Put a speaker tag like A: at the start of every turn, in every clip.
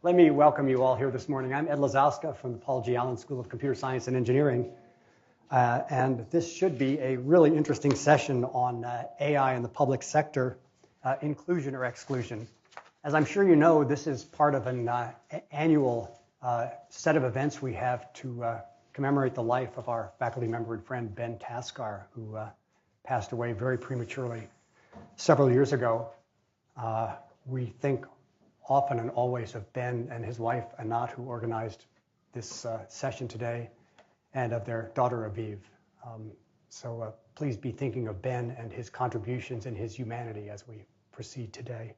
A: Let me welcome you all here this morning. I'm Ed Lazowska from the Paul G. Allen School of Computer Science and Engineering. And this should be a really interesting session on AI in the public sector, inclusion or exclusion. As I'm sure you know, this is part of an annual set of events we have to commemorate the life of our faculty member and friend, Ben Taskar, who passed away very prematurely several years ago. We think often and always of Ben and his wife, Anat, who organized this session today, and of their daughter, Aviv. So please be thinking of Ben and his contributions and his humanity as we proceed today.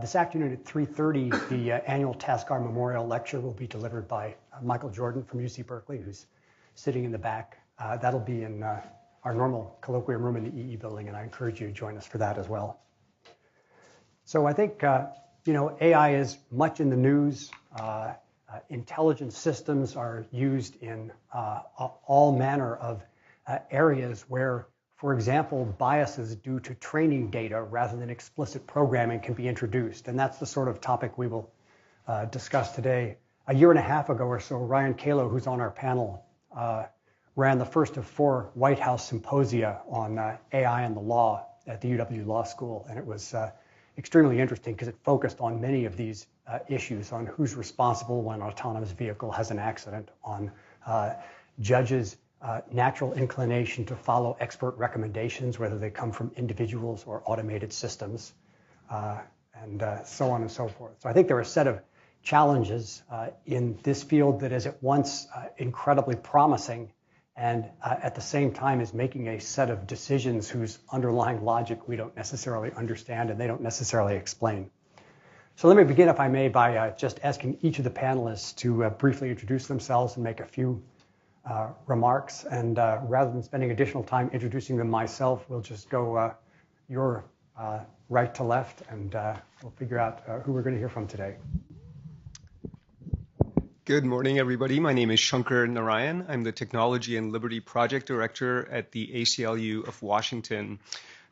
A: This afternoon at 3:30, the annual Taskar Memorial Lecture will be delivered by Michael Jordan from UC Berkeley, who's sitting in the back. That'll be in our normal colloquium room in the EE building, and I encourage you to join us for that as well. So I think, AI is much in the news. Intelligence systems are used in all manner of areas where, for example, biases due to training data rather than explicit programming can be introduced. And that's the sort of topic we will discuss today. A year and a half ago or so, Ryan Calo, who's on our panel, ran the first of 4 White House symposia on AI and the law at the UW Law School. And it was extremely interesting because it focused on many of these issues, on who's responsible when an autonomous vehicle has an accident, on judges' natural inclination to follow expert recommendations, whether they come from individuals or automated systems, and so on and so forth. So I think there are a set of challenges in this field that is at once incredibly promising and at the same time is making a set of decisions whose underlying logic we don't necessarily understand and they don't necessarily explain. So let me begin, if I may, by just asking each of the panelists to briefly introduce themselves and make a few remarks. And rather than spending additional time introducing them myself, we'll just go your right to left, and we'll figure out who we're going to hear from today.
B: Good morning, everybody. My name is Shankar Narayan. I'm the Technology and Liberty Project Director at the ACLU of Washington.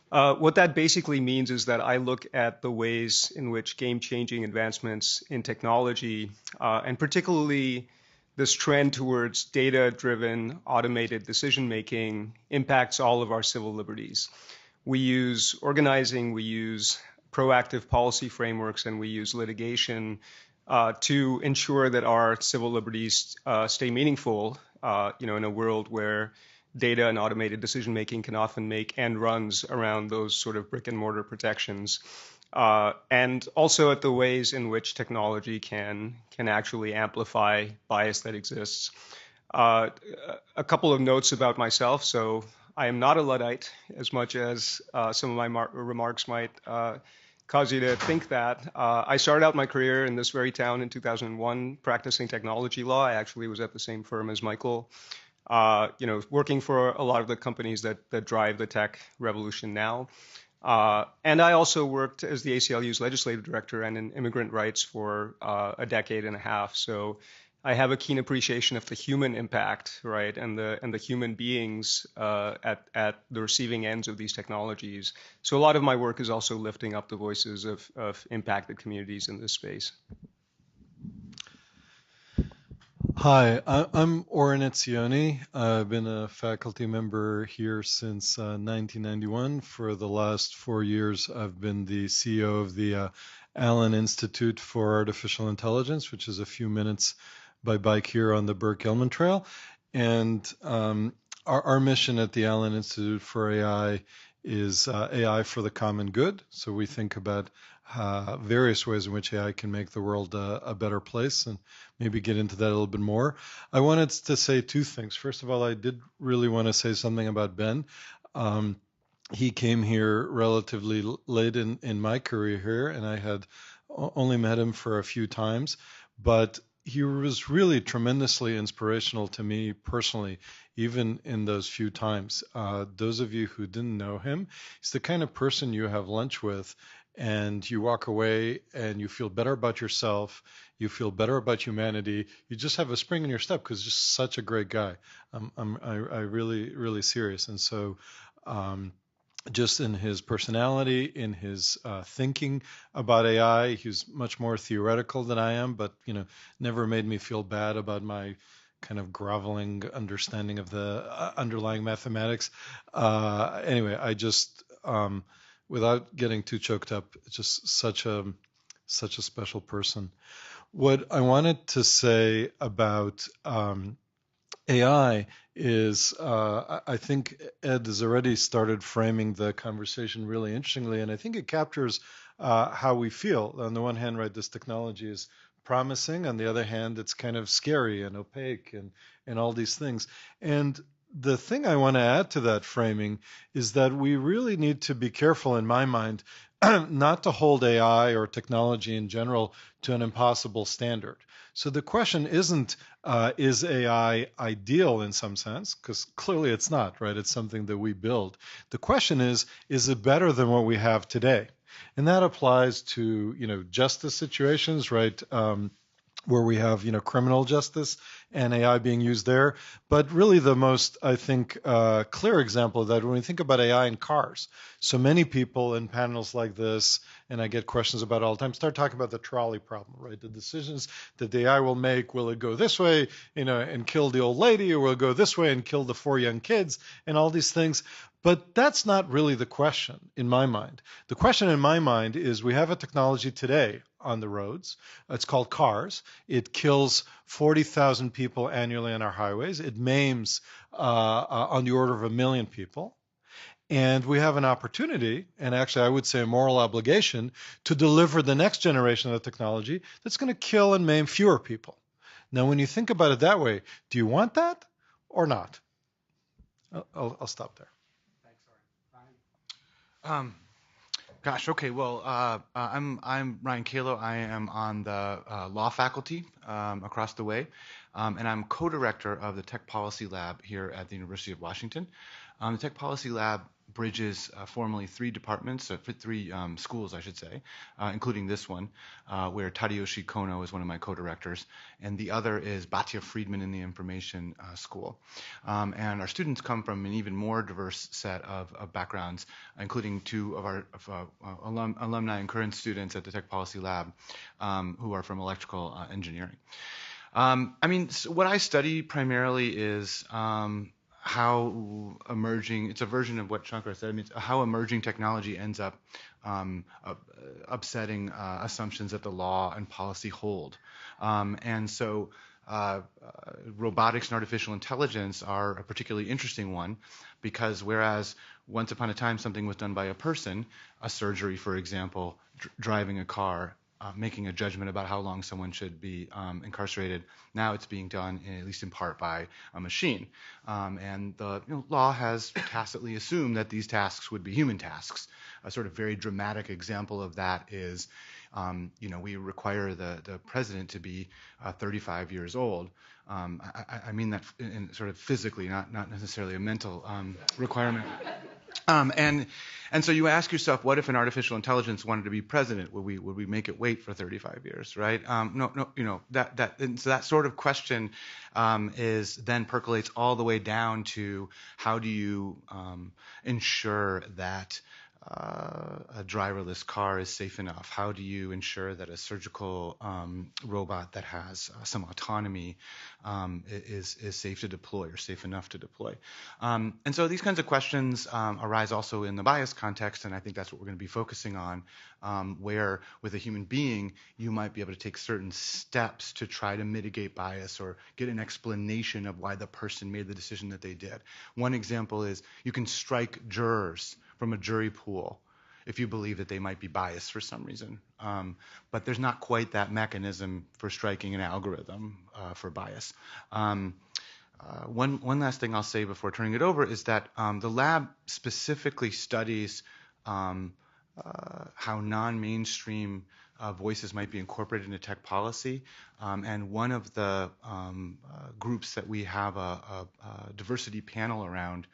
B: What that basically means is that I look at the ways in which game-changing advancements in technology, and particularly this trend towards data-driven automated decision-making, impacts all of our civil liberties. We use organizing, we use proactive policy frameworks, and we use litigation to ensure that our civil liberties stay meaningful, in a world where data and automated decision-making can often make end runs around those sort of brick and mortar protections. And also at the ways in which technology can actually amplify bias that exists. A couple of notes about myself. So I am not a Luddite, as much as some of my remarks might cause you to think that. I started out my career in this very town in 2001 practicing technology law. I actually was at the same firm as Michael, working for a lot of the companies that drive the tech revolution now. And I also worked as the ACLU's legislative director and in immigrant rights for a decade and a half. So I have a keen appreciation of the human impact, right, and the human beings at the receiving ends of these technologies. So a lot of my work is also lifting up the voices of impacted communities in this space.
C: Hi, I'm Oren Etzioni. I've been a faculty member here since 1991. For the last 4 years, I've been the CEO of the Allen Institute for Artificial Intelligence, which is a few minutes by bike here on the Burke-Gilman Trail. And our mission at the Allen Institute for AI is AI for the common good. So we think about various ways in which AI can make the world a better place, and maybe get into that a little bit more. I wanted to say 2 things. First of all, I did really want to say something about Ben. He came here relatively late in my career here, and I had only met him for a few times, but he was really tremendously inspirational to me personally, even in those few times. Those of you who didn't know him, he's the kind of person you have lunch with and you walk away and you feel better about yourself, you feel better about humanity, you just have a spring in your step because he's just such a great guy. I really, really serious. And so just in his personality, in his thinking about AI. He's much more theoretical than I am, but never made me feel bad about my kind of groveling understanding of the underlying mathematics. Anyway, I just, without getting too choked up, just such a special person. What I wanted to say about AI is I think Ed has already started framing the conversation really interestingly, and I think it captures how we feel. On the one hand, right, this technology is promising. On the other hand, it's kind of scary and opaque and all these things. And the thing I want to add to that framing is that we really need to be careful, in my mind, not to hold AI or technology in general to an impossible standard. So the question isn't, is AI ideal in some sense? Because clearly it's not, right? It's something that we build. The question is it better than what we have today? And that applies to, justice situations, right? Where we have, criminal justice and AI being used there. But really the most, I think, clear example of that, when we think about AI in cars. So many people in panels like this, and I get questions about it all the time, start talking about the trolley problem, right? The decisions that the AI will make, will it go this way, and kill the old lady, or will it go this way and kill the 4 young kids, and all these things. But that's not really the question in my mind. The question in my mind is we have a technology today on the roads. It's called cars. It kills 40,000 people annually on our highways. It maims on the order of 1 million people. And we have an opportunity, and actually I would say a moral obligation, to deliver the next generation of the technology that's going to kill and maim fewer people. Now, when you think about it that way, do you want that or not? I'll stop there.
A: Thanks, Oren.
D: Gosh, okay. Well, I'm Ryan Kalo. I am on the law faculty across the way, and I'm co-director of the Tech Policy Lab here at the University of Washington. The Tech Policy Lab bridges formally 3 departments, 3 schools, I should say, including this one, where Tadayoshi Kono is one of my co-directors, and the other is Batya Friedman in the Information School. And our students come from an even more diverse set of backgrounds, including 2 of our alumni and current students at the Tech Policy Lab who are from electrical engineering. So what I study primarily is how emerging, it's a version of what Shankar said, how emerging technology ends up upsetting assumptions that the law and policy hold. And so robotics and artificial intelligence are a particularly interesting one, because whereas once upon a time something was done by a person, a surgery, for example, driving a car, making a judgment about how long someone should be incarcerated. Now it's being done, at least in part, by a machine. And the law has tacitly assumed that these tasks would be human tasks. A sort of very dramatic example of that is, we require the president to be 35 years old. I mean that in sort of physically, not necessarily a mental requirement. And so you ask yourself, what if an artificial intelligence wanted to be president? Would we make it wait for 35 years, right? No. So that sort of question is then percolates all the way down to how do you ensure that a driverless car is safe enough? How do you ensure that a surgical robot that has some autonomy is safe to deploy or safe enough to deploy? And so these kinds of questions arise also in the bias context, and I think that's what we're going to be focusing on, where with a human being, you might be able to take certain steps to try to mitigate bias or get an explanation of why the person made the decision that they did. One example is you can strike jurors from a jury pool if you believe that they might be biased for some reason. But there's not quite that mechanism for striking an algorithm for bias. One last thing I'll say before turning it over is that the lab specifically studies how non-mainstream voices might be incorporated into tech policy. And one of the groups that we have a diversity panel around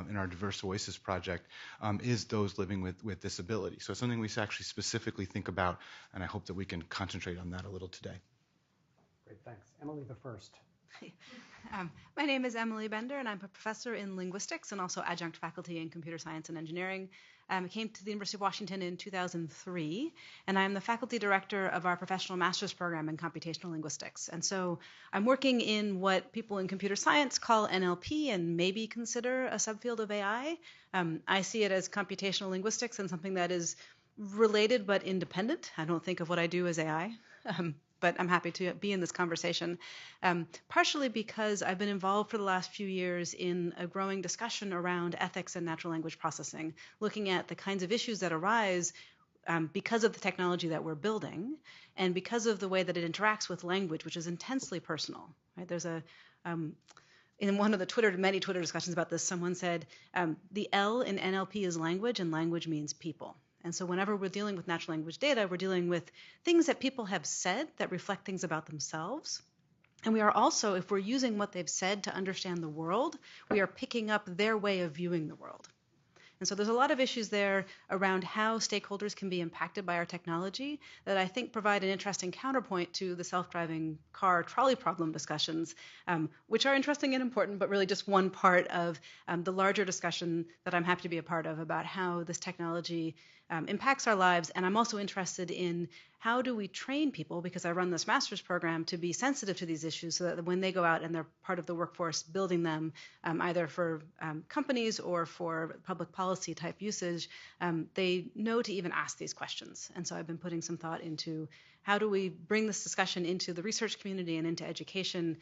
D: in our Diverse Voices project is those living with disability. So it's something we actually specifically think about, and I hope that we can concentrate on that a little today.
A: Great, thanks. Emily, the first.
E: My name is Emily Bender, and I'm a professor in linguistics and also adjunct faculty in computer science and engineering. I came to the University of Washington in 2003, and I'm the faculty director of our professional master's program in computational linguistics. And so I'm working in what people in computer science call NLP and maybe consider a subfield of AI. I see it as computational linguistics and something that is related but independent. I don't think of what I do as AI. But I'm happy to be in this conversation, partially because I've been involved for the last few years in a growing discussion around ethics and natural language processing, looking at the kinds of issues that arise because of the technology that we're building and because of the way that it interacts with language, which is intensely personal. Right? There's in one of the many Twitter discussions about this, someone said, the L in NLP is language, and language means people. And so whenever we're dealing with natural language data, we're dealing with things that people have said that reflect things about themselves. And we are also, if we're using what they've said to understand the world, we are picking up their way of viewing the world. And so there's a lot of issues there around how stakeholders can be impacted by our technology that I think provide an interesting counterpoint to the self-driving car trolley problem discussions, which are interesting and important, but really just one part of the larger discussion that I'm happy to be a part of about how this technology impacts our lives. And I'm also interested in how do we train people, because I run this master's program, to be sensitive to these issues so that when they go out and they're part of the workforce building them, either for companies or for public policy type usage, they know to even ask these questions. And so I've been putting some thought into how do we bring this discussion into the research community and into education,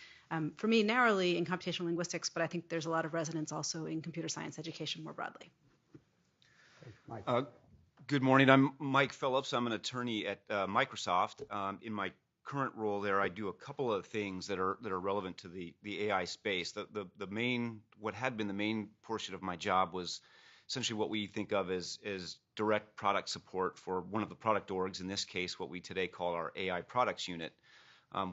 E: for me narrowly in computational linguistics, but I think there's a lot of resonance also in computer science education more broadly.
A: Mike.
F: Good morning. I'm Mike Phillips. I'm an attorney at Microsoft. In my current role there, I do a couple of things that are relevant to the AI space. What had been the main portion of my job was essentially what we think of as direct product support for one of the product orgs. In this case, what we today call our AI products unit,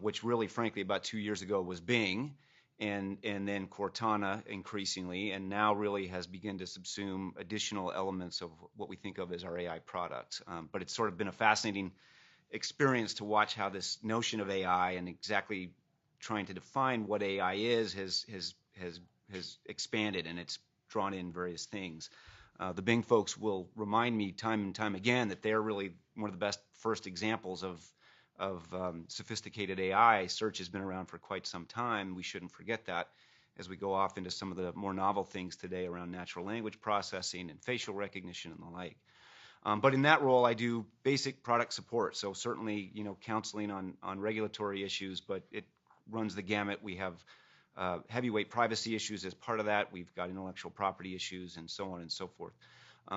F: which really, frankly, about 2 years ago was Bing. And then Cortana increasingly, and now really has begun to subsume additional elements of what we think of as our AI products. But it's sort of been a fascinating experience to watch how this notion of AI and exactly trying to define what AI is has expanded, and it's drawn in various things. The Bing folks will remind me time and time again that they're really one of the best first examples of sophisticated AI. Search has been around for quite some time. We shouldn't forget that as we go off into some of the more novel things today around natural language processing and facial recognition and the like. But in that role, I do basic product support. So certainly, counseling on regulatory issues, but it runs the gamut. We have heavyweight privacy issues as part of that. We've got intellectual property issues and so on and so forth.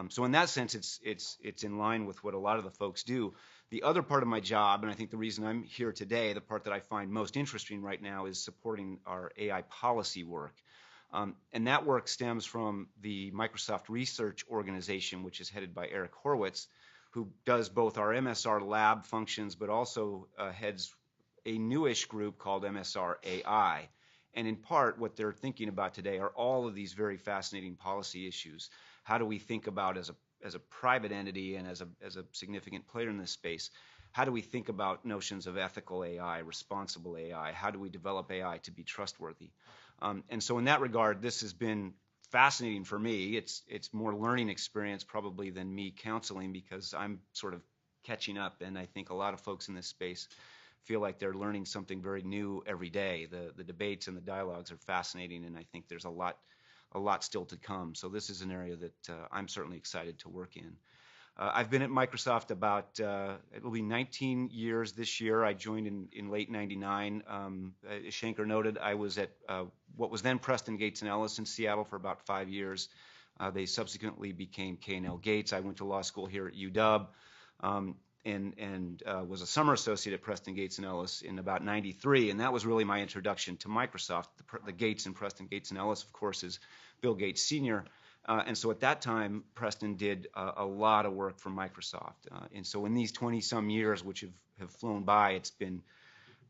F: So in that sense, it's in line with what a lot of the folks do. The other part of my job, and I think the reason I'm here today, the part that I find most interesting right now, is supporting our AI policy work. And that work stems from the Microsoft Research Organization, which is headed by Eric Horowitz, who does both our MSR lab functions, but also heads a newish group called MSR AI. And in part, what they're thinking about today are all of these very fascinating policy issues. How do we think about as a private entity and as a significant player in this space, how do we think about notions of ethical AI, responsible AI? How do we develop AI to be trustworthy? And so in that regard, this has been fascinating for me. It's more learning experience probably than me counseling, because I'm sort of catching up, and I think a lot of folks in this space feel like they're learning something very new every day. The debates and the dialogues are fascinating, and I think there's a lot still to come. So this is an area that I'm certainly excited to work in. I've been at Microsoft about, it will be 19 years this year. I joined in late 99. As Shankar noted, I was at what was then Preston Gates and Ellis in Seattle for about 5 years. They subsequently became K&L Gates. I went to law school here at UW. And was a summer associate at Preston Gates and Ellis in about 93, and that was really my introduction to Microsoft. The Gates and Preston Gates and Ellis, of course, is Bill Gates Sr., and so at that time, Preston did a lot of work for Microsoft. And so in these 20-some years, which have flown by, it's been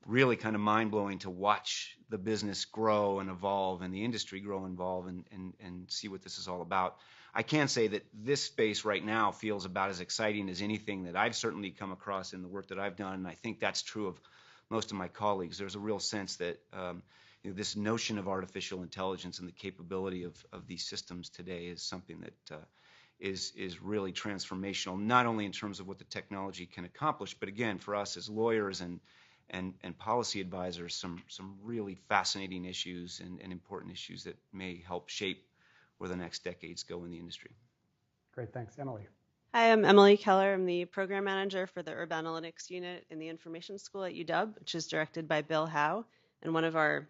F: really kind of mind-blowing to watch the business grow and evolve and the industry grow and evolve and see what this is all about. I can say that this space right now feels about as exciting as anything that I've certainly come across in the work that I've done, and I think that's true of most of my colleagues. There's a real sense that this notion of artificial intelligence and the capability of these systems today is something that is really transformational, not only in terms of what the technology can accomplish, but again, for us as lawyers and policy advisors, some really fascinating issues and important issues that may help shape where the next decades go in the industry.
A: Great, thanks. Emily.
G: Hi, I'm Emily Keller. I'm the program manager for the Urban Analytics Unit in the Information School at UW, which is directed by Bill Howe. And one of our,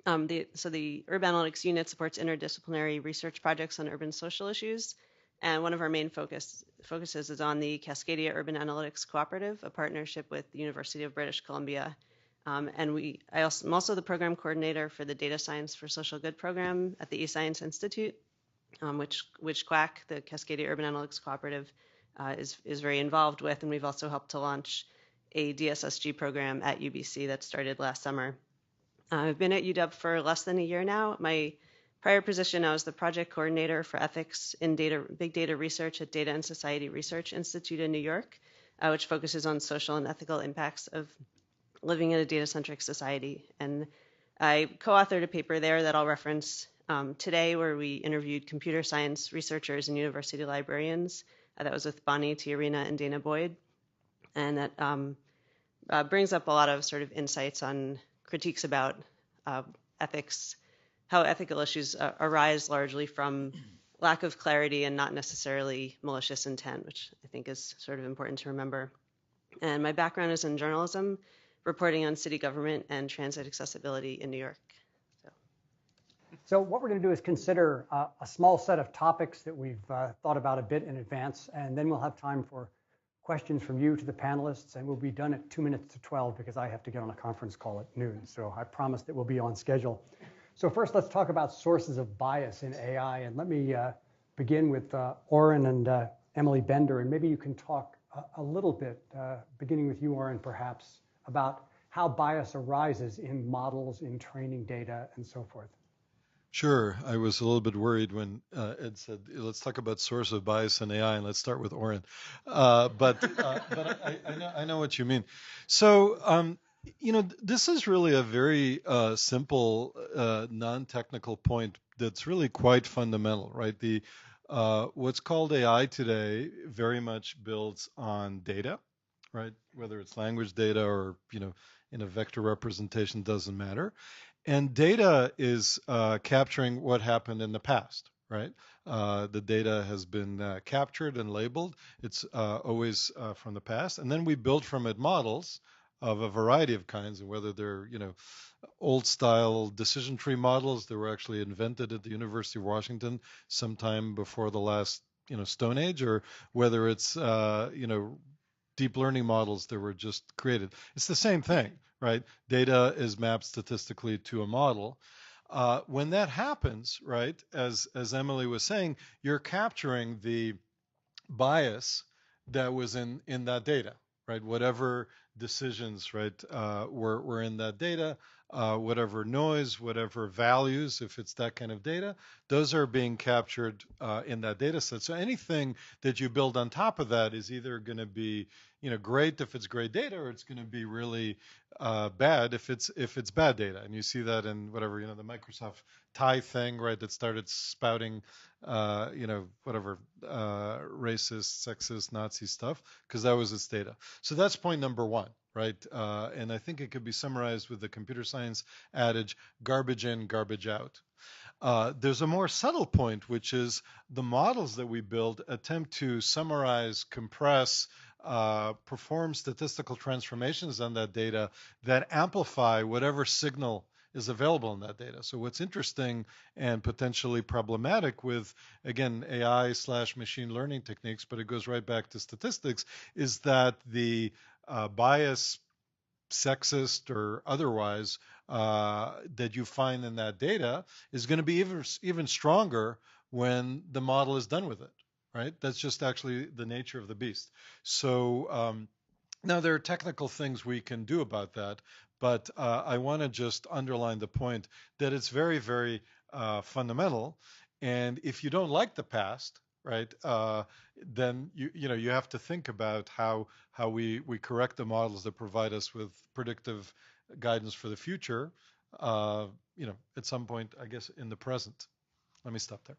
G: the Urban Analytics Unit supports interdisciplinary research projects on urban social issues. And one of our main focuses is on the Cascadia Urban Analytics Cooperative, a partnership with the University of British Columbia. I'm also the program coordinator for the Data Science for Social Good program at the eScience Institute, which QUAC, the Cascadia Urban Analytics Cooperative, is very involved with. And we've also helped to launch a DSSG program at UBC that started last summer. I've been at UW for less than a year now. My prior position, I was the project coordinator for ethics in big data research at Data and Society Research Institute in New York, which focuses on social and ethical impacts of living in a data-centric society. And I co-authored a paper there that I'll reference today, where we interviewed computer science researchers and university librarians. That was with Bonnie Tiarina and Dana Boyd. And that brings up a lot of sort of insights on critiques about ethics, how ethical issues arise largely from lack of clarity and not necessarily malicious intent, which I think is sort of important to remember. And my background is in journalism, reporting on city government and transit accessibility in New York.
A: So what we're going to do is consider a small set of topics that we've thought about a bit in advance, and then we'll have time for questions from you to the panelists, and we'll be done at 2 minutes to 12 because I have to get on a conference call at noon. So I promise that we'll be on schedule. So first, let's talk about sources of bias in AI, and let me begin with Oren and Emily Bender, and maybe you can talk a little bit, beginning with you, Oren, perhaps, about how bias arises in models, in training data, and so forth.
C: Sure. I was a little bit worried when Ed said, let's talk about source of bias in AI, and let's start with Oren. But I know what you mean. So, this is really a very simple, non-technical point that's really quite fundamental, right? What's called AI today very much builds on data, right? Whether it's language data or, in a vector representation, doesn't matter. And data is capturing what happened in the past, right? The data has been captured and labeled. It's always from the past. And then we build from it models of a variety of kinds, and whether they're, old-style decision tree models that were actually invented at the University of Washington sometime before the last, Stone Age, or whether it's, deep learning models that were just created. It's the same thing, right? Data is mapped statistically to a model. When that happens, right, as Emily was saying, you're capturing the bias that was in that data, right? Whatever decisions, right, were in that data, whatever noise, whatever values, if it's that kind of data, those are being captured in that data set. So anything that you build on top of that is either going to be, great if it's great data, or it's going to be really bad if it's bad data. And you see that in whatever, the Microsoft Tie thing, right, that started spouting, whatever racist, sexist, Nazi stuff, because that was its data. So that's point number one, right? And I think it could be summarized with the computer science adage, garbage in, garbage out. There's a more subtle point, which is the models that we build attempt to summarize, compress, perform statistical transformations on that data that amplify whatever signal is available in that data. So what's interesting and potentially problematic with, again, AI/machine learning techniques, but it goes right back to statistics, is that the bias, sexist or otherwise, that you find in that data is going to be even stronger when the model is done with it, right? That's just actually the nature of the beast. So now there are technical things we can do about that, but I want to just underline the point that it's very, very fundamental. And if you don't like the past, right, then you have to think about how we correct the models that provide us with predictive guidance for the future, at some point, I guess, in the present. Let me stop there.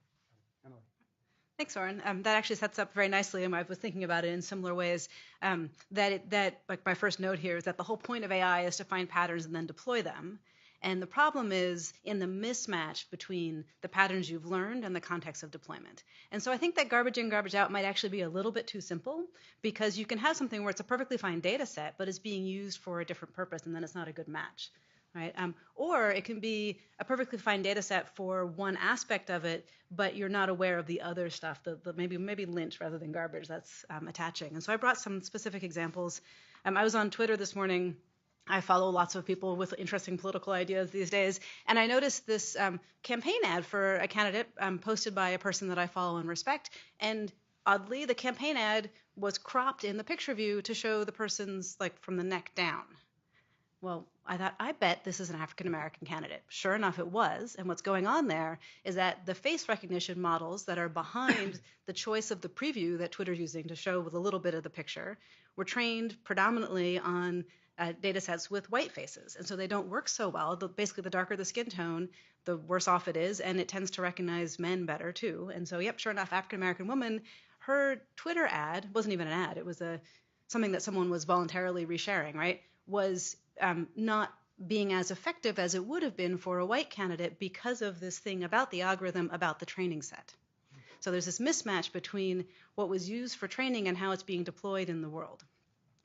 E: Thanks, Oren. That actually sets up very nicely, and I was thinking about it in similar ways. Like my first note here is that the whole point of AI is to find patterns and then deploy them. And the problem is in the mismatch between the patterns you've learned and the context of deployment. And so I think that garbage in, garbage out might actually be a little bit too simple, because you can have something where it's a perfectly fine data set, but it's being used for a different purpose, and then it's not a good match. Right? Or it can be a perfectly fine data set for one aspect of it, but you're not aware of the other stuff, maybe lint rather than garbage that's attaching. And so I brought some specific examples. I was on Twitter this morning. I follow lots of people with interesting political ideas these days, and I noticed this campaign ad for a candidate posted by a person that I follow and respect. And oddly, the campaign ad was cropped in the picture view to show the person's from the neck down. Well, I thought, I bet this is an African-American candidate. Sure enough, it was. And what's going on there is that the face recognition models that are behind the choice of the preview that Twitter's using to show with a little bit of the picture were trained predominantly on data sets with white faces. And so they don't work so well. Basically, the darker the skin tone, the worse off it is. And it tends to recognize men better, too. And so, yep, sure enough, African-American woman, her Twitter ad wasn't even an ad. It was something that someone was voluntarily resharing, right? Was not being as effective as it would have been for a white candidate because of this thing about the algorithm, about the training set. So there's this mismatch between what was used for training and how it's being deployed in the world,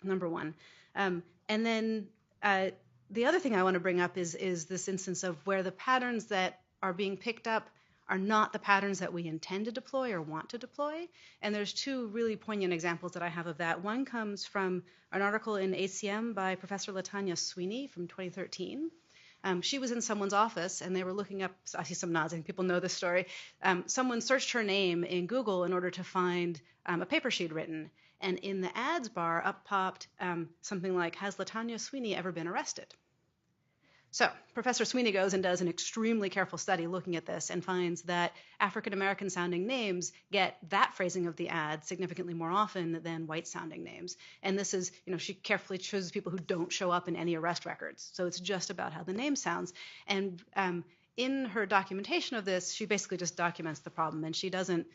E: number one. And then the other thing I want to bring up is this instance of where the patterns that are being picked up are not the patterns that we intend to deploy or want to deploy. And there's two really poignant examples that I have of that. One comes from an article in ACM by Professor Latanya Sweeney from 2013. She was in someone's office, and they were looking up, I see some nods, and people know this story. Someone searched her name in Google in order to find a paper she'd written. And in the ads bar, up popped something like, has Latanya Sweeney ever been arrested? So Professor Sweeney goes and does an extremely careful study looking at this and finds that African-American sounding names get that phrasing of the ad significantly more often than white sounding names. And this is, she carefully chooses people who don't show up in any arrest records. So it's just about how the name sounds. And in her documentation of this, she basically just documents the problem, and she doesn't,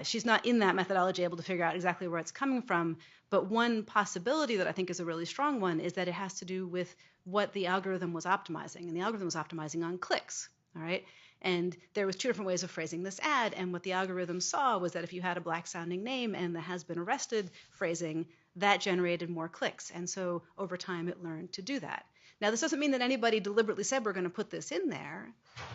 E: she's not in that methodology able to figure out exactly where it's coming from. But one possibility that I think is a really strong one is that it has to do with what the algorithm was optimizing. And the algorithm was optimizing on clicks, all right? And there was two different ways of phrasing this ad. And what the algorithm saw was that if you had a black sounding name and the has been arrested phrasing, that generated more clicks. And so over time, it learned to do that. Now, this doesn't mean that anybody deliberately said we're going to put this in there,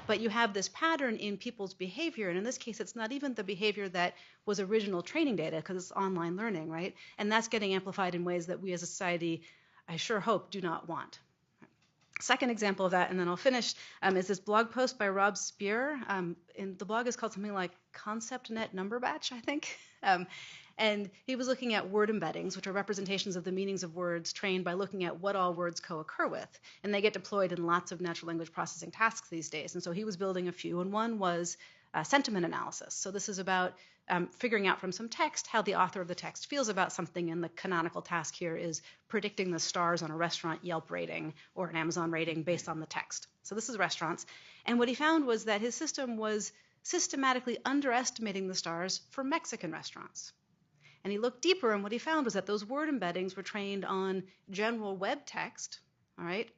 E: but you have this pattern in people's behavior. And in this case, it's not even the behavior that was original training data, because it's online learning, right? And that's getting amplified in ways that we as a society, I sure hope, do not want. Second example of that, and then I'll finish, is this blog post by Rob Spear. And the blog is called something like ConceptNet Number Batch, I think. And he was looking at word embeddings, which are representations of the meanings of words trained by looking at what all words co-occur with. And they get deployed in lots of natural language processing tasks these days. And so he was building a few, and one was sentiment analysis. So this is about figuring out from some text how the author of the text feels about something, and the canonical task here is predicting the stars on a restaurant Yelp rating or an Amazon rating based on the text. So this is restaurants. And what he found was that his system was systematically underestimating the stars for Mexican restaurants. And he looked deeper, and what he found was that those word embeddings were trained on general web text, all right,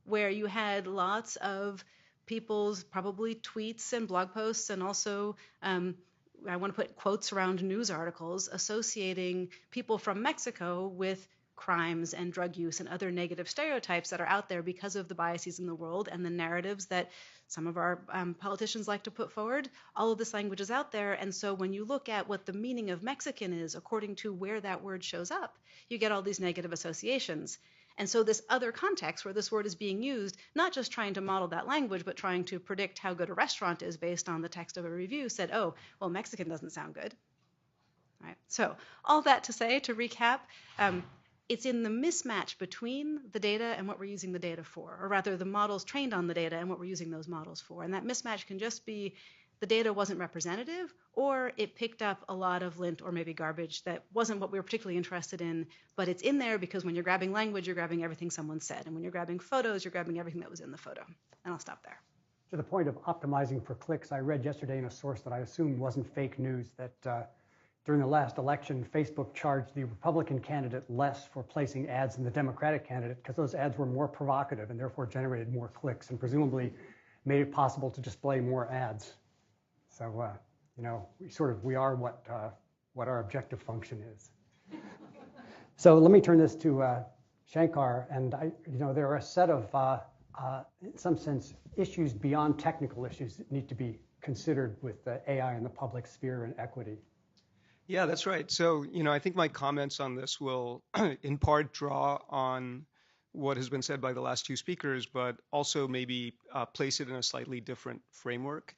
E: where you had lots of people's probably tweets and blog posts, and also I want to put quotes around news articles associating people from Mexico with crimes and drug use and other negative stereotypes that are out there because of the biases in the world and the narratives that some of our politicians like to put forward. All of this language is out there. And so when you look at what the meaning of Mexican is according to where that word shows up, you get all these negative associations. And so this other context where this word is being used, not just trying to model that language, but trying to predict how good a restaurant is based on the text of a review, said, oh, well, Mexican doesn't sound good. All right. So all that to say, to recap, it's in the mismatch between the data and what we're using the data for, or rather the models trained on the data and what we're using those models for. And that mismatch can just be the data wasn't representative, or it picked up a lot of lint or maybe garbage that wasn't what we were particularly interested in, but it's in there because when you're grabbing language, you're grabbing everything someone said. And when you're grabbing photos, you're grabbing everything that was in the photo. And I'll stop there.
A: To the point of optimizing for clicks, I read yesterday in a source that I assumed wasn't fake news that during the last election, Facebook charged the Republican candidate less for placing ads than the Democratic candidate because those ads were more provocative and therefore generated more clicks and presumably made it possible to display more ads. So, we are what our objective function is. So let me turn this to Shankar, and there are a set of, in some sense, issues beyond technical issues that need to be considered with AI in the public sphere and equity.
B: Yeah, that's right. So, I think my comments on this will in part draw on what has been said by the last two speakers, but also maybe place it in a slightly different framework.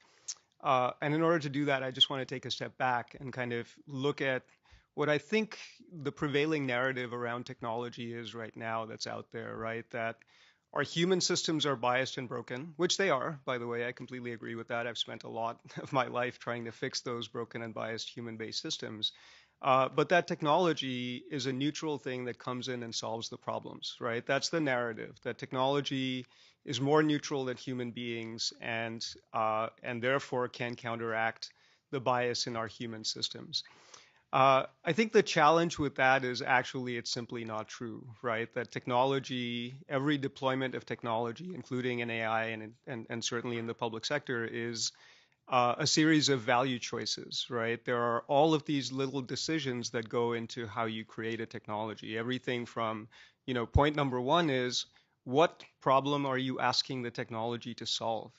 B: And in order to do that, I just want to take a step back and kind of look at what I think the prevailing narrative around technology is right now that's out there, right? That our human systems are biased and broken, which they are, by the way. I completely agree with that. I've spent a lot of my life trying to fix those broken and biased human-based systems. But that technology is a neutral thing that comes in and solves the problems, right? That's the narrative, that technology is more neutral than human beings and therefore can counteract the bias in our human systems. I think the challenge with that is actually it's simply not true, right? That technology, every deployment of technology, including in AI and certainly in the public sector, is a series of value choices, right? There are all of these little decisions that go into how you create a technology. Everything from, point number one is, what problem are you asking the technology to solve,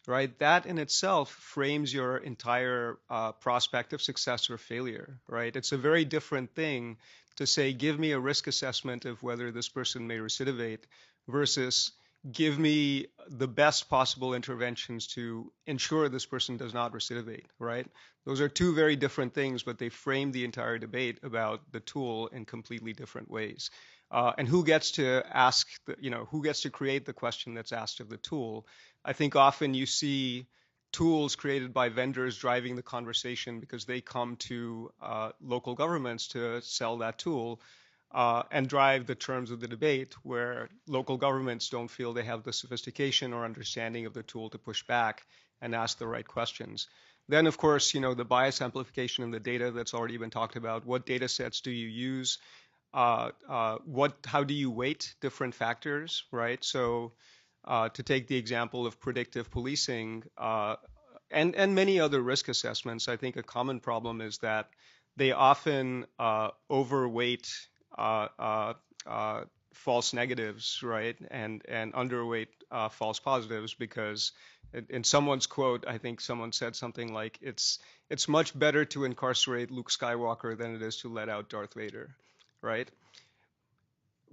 B: right? That in itself frames your entire prospect of success or failure, right? It's a very different thing to say, give me a risk assessment of whether this person may recidivate versus give me the best possible interventions to ensure this person does not recidivate, right? Those are two very different things, but they frame the entire debate about the tool in completely different ways. And who gets to ask, who gets to create the question that's asked of the tool? I think often you see tools created by vendors driving the conversation because they come to local governments to sell that tool and drive the terms of the debate, where local governments don't feel they have the sophistication or understanding of the tool to push back and ask the right questions. Then, of course, the bias amplification in the data that's already been talked about. What data sets do you use? How do you weight different factors, right? So to take the example of predictive policing and many other risk assessments, I think a common problem is that they often overweight false negatives, right, and underweight false positives, because in someone's quote, I think someone said something like, it's much better to incarcerate Luke Skywalker than it is to let out Darth Vader, right?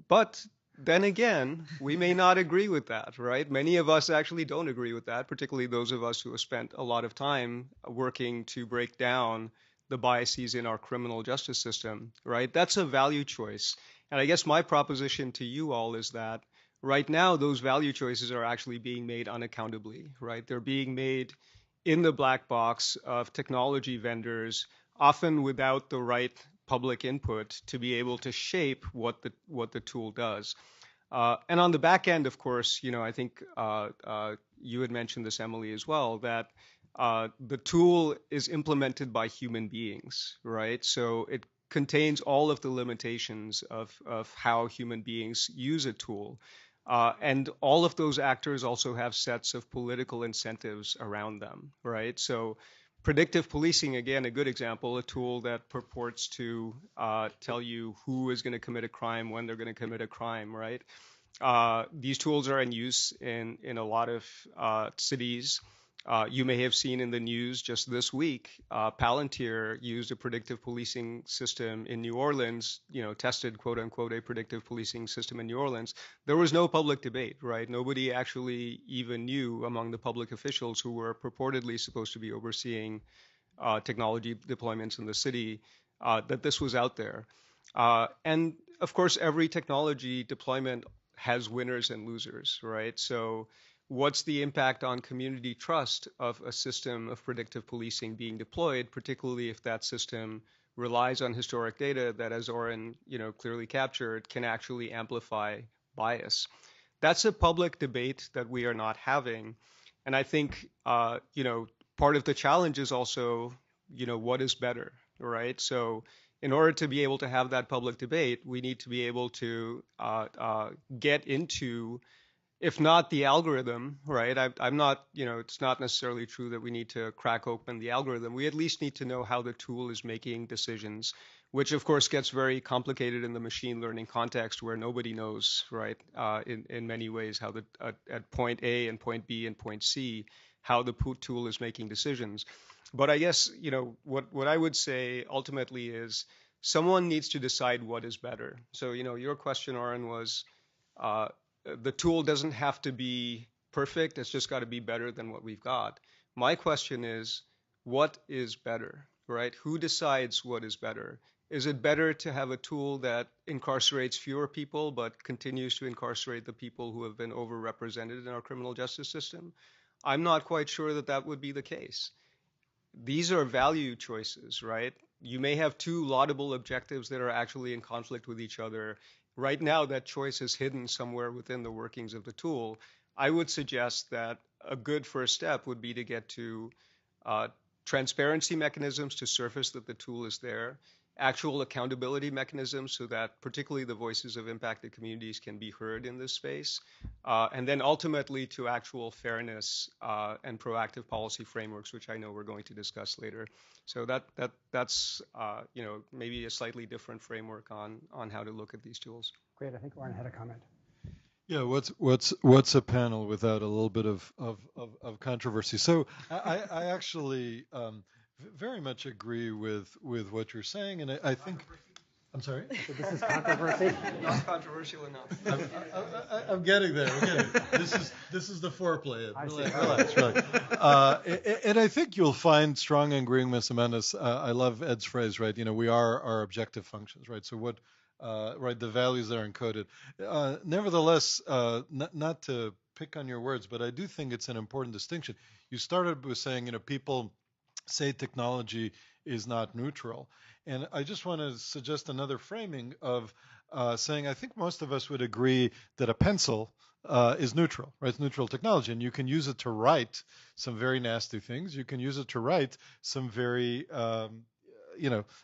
B: But then again, we may not agree with that, right? Many of us actually don't agree with that, particularly those of us who have spent a lot of time working to break down the biases in our criminal justice system, right? That's a value choice. And I guess my proposition to you all is that right now, those value choices are actually being made unaccountably, right? They're being made in the black box of technology vendors, often without the right public input to be able to shape what the tool does. And on the back end, of course, I think you had mentioned this, Emily, as well, that the tool is implemented by human beings, right? So it contains all of the limitations of how human beings use a tool. And all of those actors also have sets of political incentives around them, right? So predictive policing, again, a good example, a tool that purports to tell you who is going to commit a crime, when they're going to commit a crime, right? These tools are in use in a lot of cities. You may have seen in the news just this week, Palantir used a predictive policing system in New Orleans, tested, quote unquote, a predictive policing system in New Orleans. There was no public debate, right? Nobody actually even knew among the public officials who were purportedly supposed to be overseeing technology deployments in the city that this was out there. And of course, every technology deployment has winners and losers, right? So what's the impact on community trust of a system of predictive policing being deployed, particularly if that system relies on historic data that, as Oren, clearly captured, can actually amplify bias. That's a public debate that we are not having. And I think, part of the challenge is also, what is better, right? So in order to be able to have that public debate, we need to be able to get into, if not the algorithm, right? I'm not, it's not necessarily true that we need to crack open the algorithm. We at least need to know how the tool is making decisions, which of course gets very complicated in the machine learning context where nobody knows, right, in many ways how at point A and point B and point C, how the tool is making decisions. But I guess, what I would say ultimately is someone needs to decide what is better. So, your question, Oren, was the tool doesn't have to be perfect. It's just got to be better than what we've got. My question is, what is better, right? Who decides what is better? Is it better to have a tool that incarcerates fewer people but continues to incarcerate the people who have been overrepresented in our criminal justice system? I'm not quite sure that that would be the case. These are value choices, right? You may have two laudable objectives that are actually in conflict with each other. Right now, that choice is hidden somewhere within the workings of the tool. I would suggest that a good first step would be to get to transparency mechanisms to surface that the tool is there, actual accountability mechanisms so that particularly the voices of impacted communities can be heard in this space, and then ultimately to actual fairness and proactive policy frameworks, which I know we're going to discuss later. So that's maybe a slightly different framework on how to look at these tools.
A: Great. I think Oren had a comment.
C: Yeah, what's a panel without a little bit of controversy? So I actually very much agree with what you're saying, and I think. I'm sorry.
A: So this is controversy.
B: Not controversial enough.
C: I'm getting there. This is the foreplay.
A: Relax.
C: And I think you'll find strong agreements among us. I love Ed's phrase, right? We are our objective functions, right? So what, right? The values that are encoded. Nevertheless, not to pick on your words, but I do think it's an important distinction. You started with saying, people say technology is not neutral. And I just want to suggest another framing of saying I think most of us would agree that a pencil is neutral, right? It's neutral technology, and you can use it to write some very nasty things. You can use it to write some very,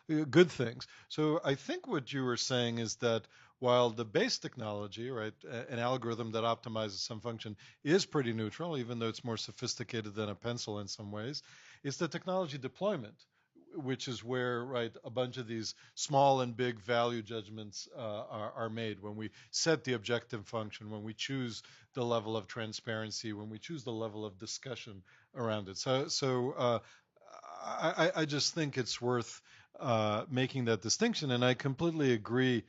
C: good things. So I think what you were saying is that while the base technology, right, an algorithm that optimizes some function is pretty neutral, even though it's more sophisticated than a pencil in some ways, it's the technology deployment, which is where, right, a bunch of these small and big value judgments are made when we set the objective function, when we choose the level of transparency, when we choose the level of discussion around it. So I just think it's worth making that distinction, and I completely agree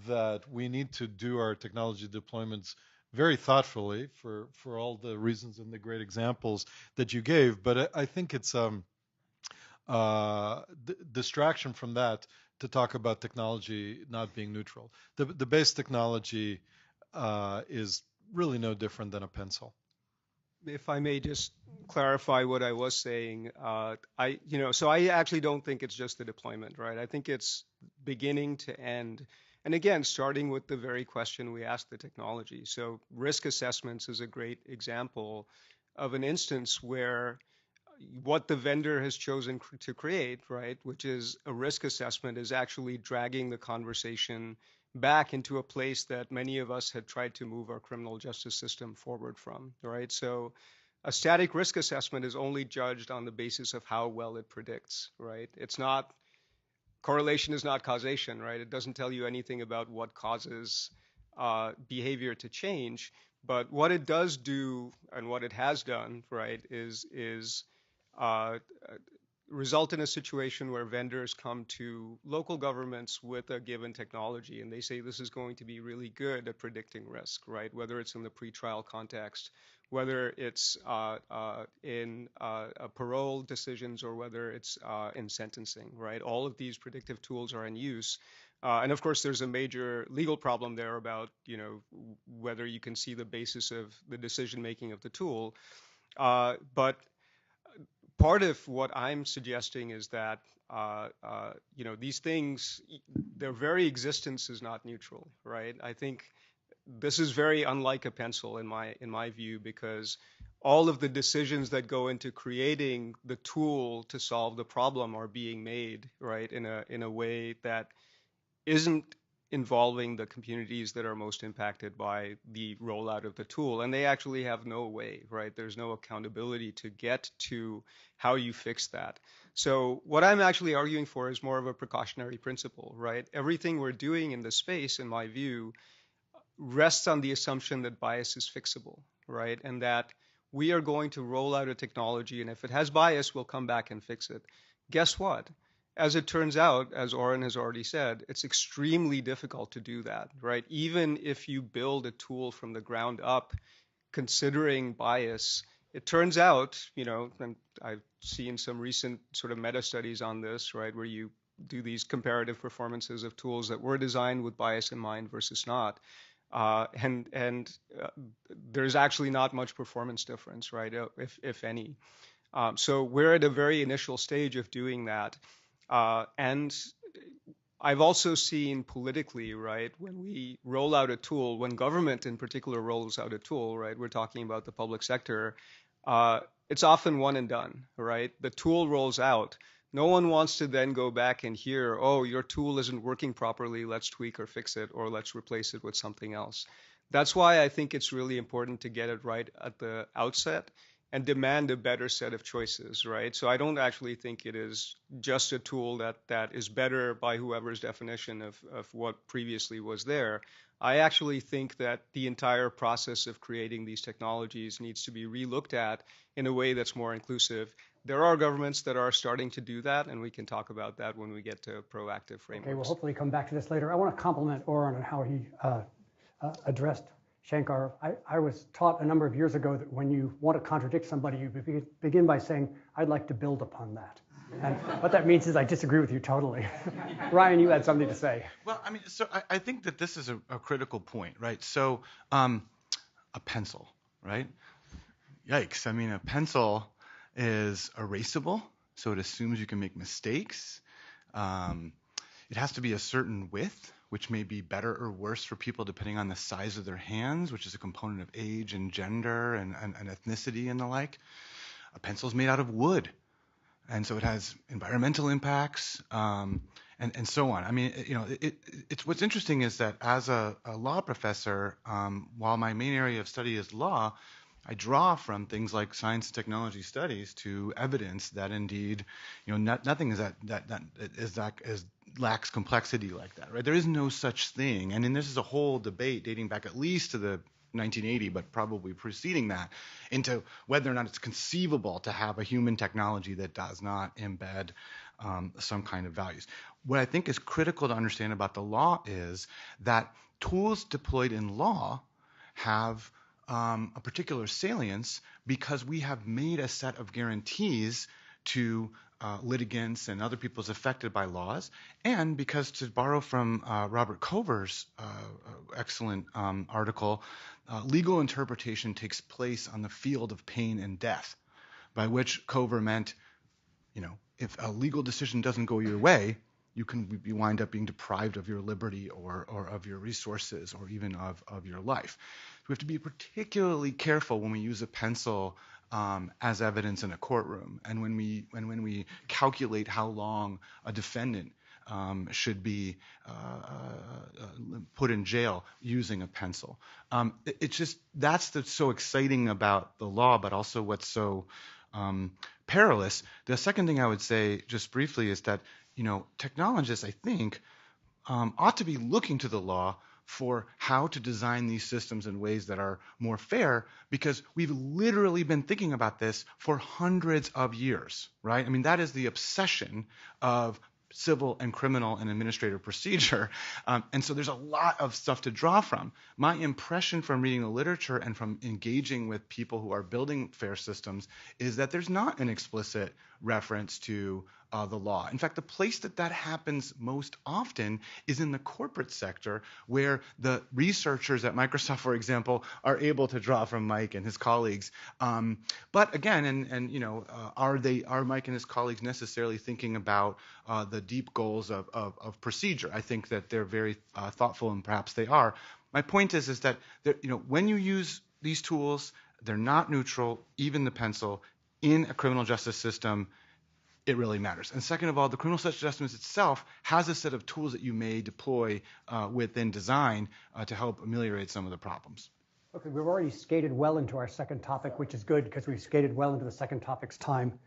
C: that we need to do our technology deployments very thoughtfully for all the reasons and the great examples that you gave. But I think it's distraction from that to talk about technology not being neutral. The base technology is really no different than a pencil.
B: If I may just clarify what I was saying, so I actually don't think it's just the deployment, right? I think it's beginning to end. And again, starting with the very question we asked the technology. So risk assessments is a great example of an instance where what the vendor has chosen to create, right, which is a risk assessment, is actually dragging the conversation back into a place that many of us had tried to move our criminal justice system forward from, right? So a static risk assessment is only judged on the basis of how well it predicts, right? It's not, correlation is not causation, right? It doesn't tell you anything about what causes behavior to change. But what it does do, and what it has done, right, is result in a situation where vendors come to local governments with a given technology and they say this is going to be really good at predicting risk, right? Whether it's in the pretrial context, whether it's in parole decisions, or whether it's in sentencing, right? All of these predictive tools are in use. And of course, there's a major legal problem there about, whether you can see the basis of the decision making of the tool. But part of what I'm suggesting is that, these things, their very existence is not neutral, right? I think this is very unlike a pencil in my view, because all of the decisions that go into creating the tool to solve the problem are being made, right, in a way that isn't involving the communities that are most impacted by the rollout of the tool. And they actually have no way, right? There's no accountability to get to how you fix that. So what I'm actually arguing for is more of a precautionary principle, right? Everything we're doing in this space, in my view, rests on the assumption that bias is fixable, right? And that we are going to roll out a technology, and if it has bias, we'll come back and fix it. Guess what? As it turns out, as Oren has already said, it's extremely difficult to do that, right? Even if you build a tool from the ground up, considering bias, it turns out, and I've seen some recent sort of meta studies on this, right, where you do these comparative performances of tools that were designed with bias in mind versus not. And there's actually not much performance difference, right, if any. So we're at a very initial stage of doing that. And I've also seen politically, right, when we roll out a tool, when government in particular rolls out a tool, right, we're talking about the public sector, it's often one and done, right? The tool rolls out. No one wants to then go back and hear, oh, your tool isn't working properly, let's tweak or fix it, or let's replace it with something else. That's why I think it's really important to get it right at the outset and demand a better set of choices, right? So I don't actually think it is just a tool that is better by whoever's definition of what previously was there. I actually think that the entire process of creating these technologies needs to be relooked at in a way that's more inclusive. There are governments that are starting to do that, and we can talk about that when we get to proactive frameworks.
A: Okay, we'll hopefully come back to this later. I want to compliment Oren on how he addressed Shankar. I was taught a number of years ago that when you want to contradict somebody, you begin by saying, I'd like to build upon that. And what that means is I disagree with you totally. Ryan, you had something to say.
D: Well, I mean, so I think that this is a critical point, right? So a pencil, right? Yikes. I mean, a pencil is erasable, so it assumes you can make mistakes. It has to be a certain width, which may be better or worse for people depending on the size of their hands, which is a component of age and gender and ethnicity and the like. A pencil is made out of wood, and so it has environmental impacts and so on. I mean, it's what's interesting is that as a law professor, while my main area of study is law, I draw from things like science and technology studies to evidence that indeed, nothing is that lacks complexity like that, right? There is no such thing, and then this is a whole debate dating back at least to the 1980, but probably preceding that, into whether or not it's conceivable to have a human technology that does not embed some kind of values. What I think is critical to understand about the law is that tools deployed in law have a particular salience because we have made a set of guarantees to litigants and other people's affected by laws, and because, to borrow from Robert Cover's excellent article, legal interpretation takes place on the field of pain and death, by which Cover meant, if a legal decision doesn't go your way, you wind up being deprived of your liberty or of your resources or even of your life. So we have to be particularly careful when we use a pencil as evidence in a courtroom, and when we calculate how long a defendant should be put in jail using a pencil. It's just that's so exciting about the law, but also what's so perilous. The second thing I would say, just briefly, is that technologists, I think, ought to be looking to the law for how to design these systems in ways that are more fair, because we've literally been thinking about this for hundreds of years, right? I mean, that is the obsession of civil and criminal and administrative procedure. And so there's a lot of stuff to draw from. My impression from reading the literature and from engaging with people who are building fair systems is that there's not an explicit reference to the law. In fact, the place that happens most often is in the corporate sector, where the researchers at Microsoft, for example, are able to draw from Mike and his colleagues. But again, are Mike and his colleagues necessarily thinking about the deep goals of procedure? I think that they're very thoughtful, and perhaps they are. My point is that when you use these tools, they're not neutral. Even the pencil in a criminal justice system, it really matters. And second of all, the criminal justice system itself has a set of tools that you may deploy within design to help ameliorate some of the problems.
A: Okay, we've already skated well into our second topic, which is good because we've skated well into the second topic's time.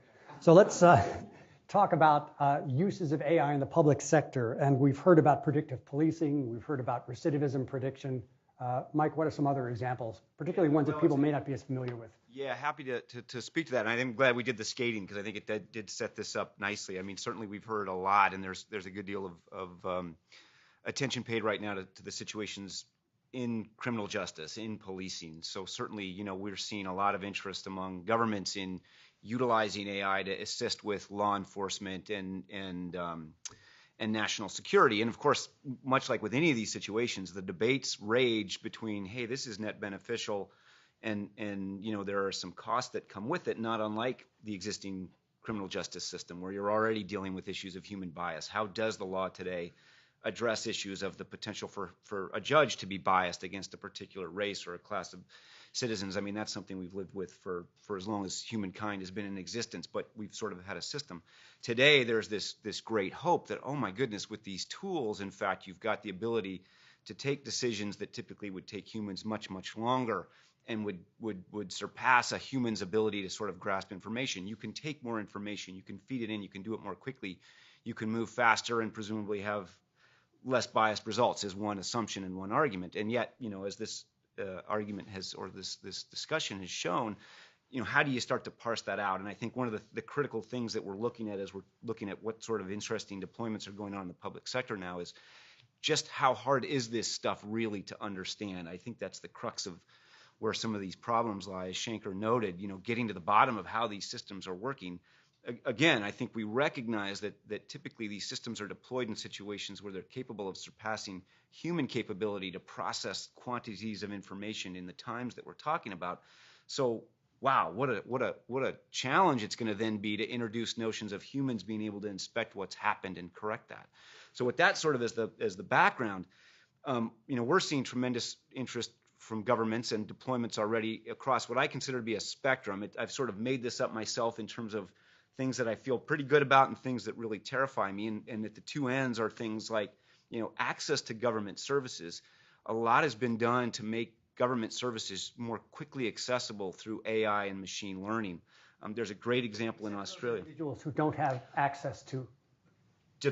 A: So let's talk about uses of AI in the public sector. And we've heard about predictive policing. We've heard about recidivism prediction. Mike, what are some other examples, particularly ones that people may not be as familiar with?
F: Yeah, happy to speak to that. And I'm glad we did the skating because I think it did set this up nicely. I mean, certainly we've heard a lot, and there's a good deal of attention paid right now to the situations in criminal justice, in policing. So certainly, we're seeing a lot of interest among governments in utilizing AI to assist with law enforcement and national security. And of course, much like with any of these situations, the debates rage between, hey, this is net beneficial, and there are some costs that come with it, not unlike the existing criminal justice system where you're already dealing with issues of human bias. How does the law today address issues of the potential for a judge to be biased against a particular race or a class of citizens? I mean, that's something we've lived with for as long as humankind has been in existence, but we've sort of had a system. Today, there's this great hope that, oh my goodness, with these tools, in fact, you've got the ability to take decisions that typically would take humans much, much longer and would surpass a human's ability to sort of grasp information. You can take more information, you can feed it in, you can do it more quickly, you can move faster and presumably have less biased results is one assumption and one argument. And yet, as this argument has, or this discussion has shown, how do you start to parse that out? And I think one of the critical things that we're looking at as we're looking at what sort of interesting deployments are going on in the public sector now is just how hard is this stuff really to understand? I think that's the crux of where some of these problems lie, as Shankar noted, getting to the bottom of how these systems are working. Again, I think we recognize that typically these systems are deployed in situations where they're capable of surpassing human capability to process quantities of information in the times that we're talking about. So, wow, what a challenge it's going to then be to introduce notions of humans being able to inspect what's happened and correct that. So with that sort of as the background, we're seeing tremendous interest from governments and deployments already across what I consider to be a spectrum. I've sort of made this up myself in terms of things that I feel pretty good about and things that really terrify me. And at the two ends are things like, access to government services. A lot has been done to make government services more quickly accessible through AI and machine learning. There's a great example in Australia.
A: Individuals who don't have access to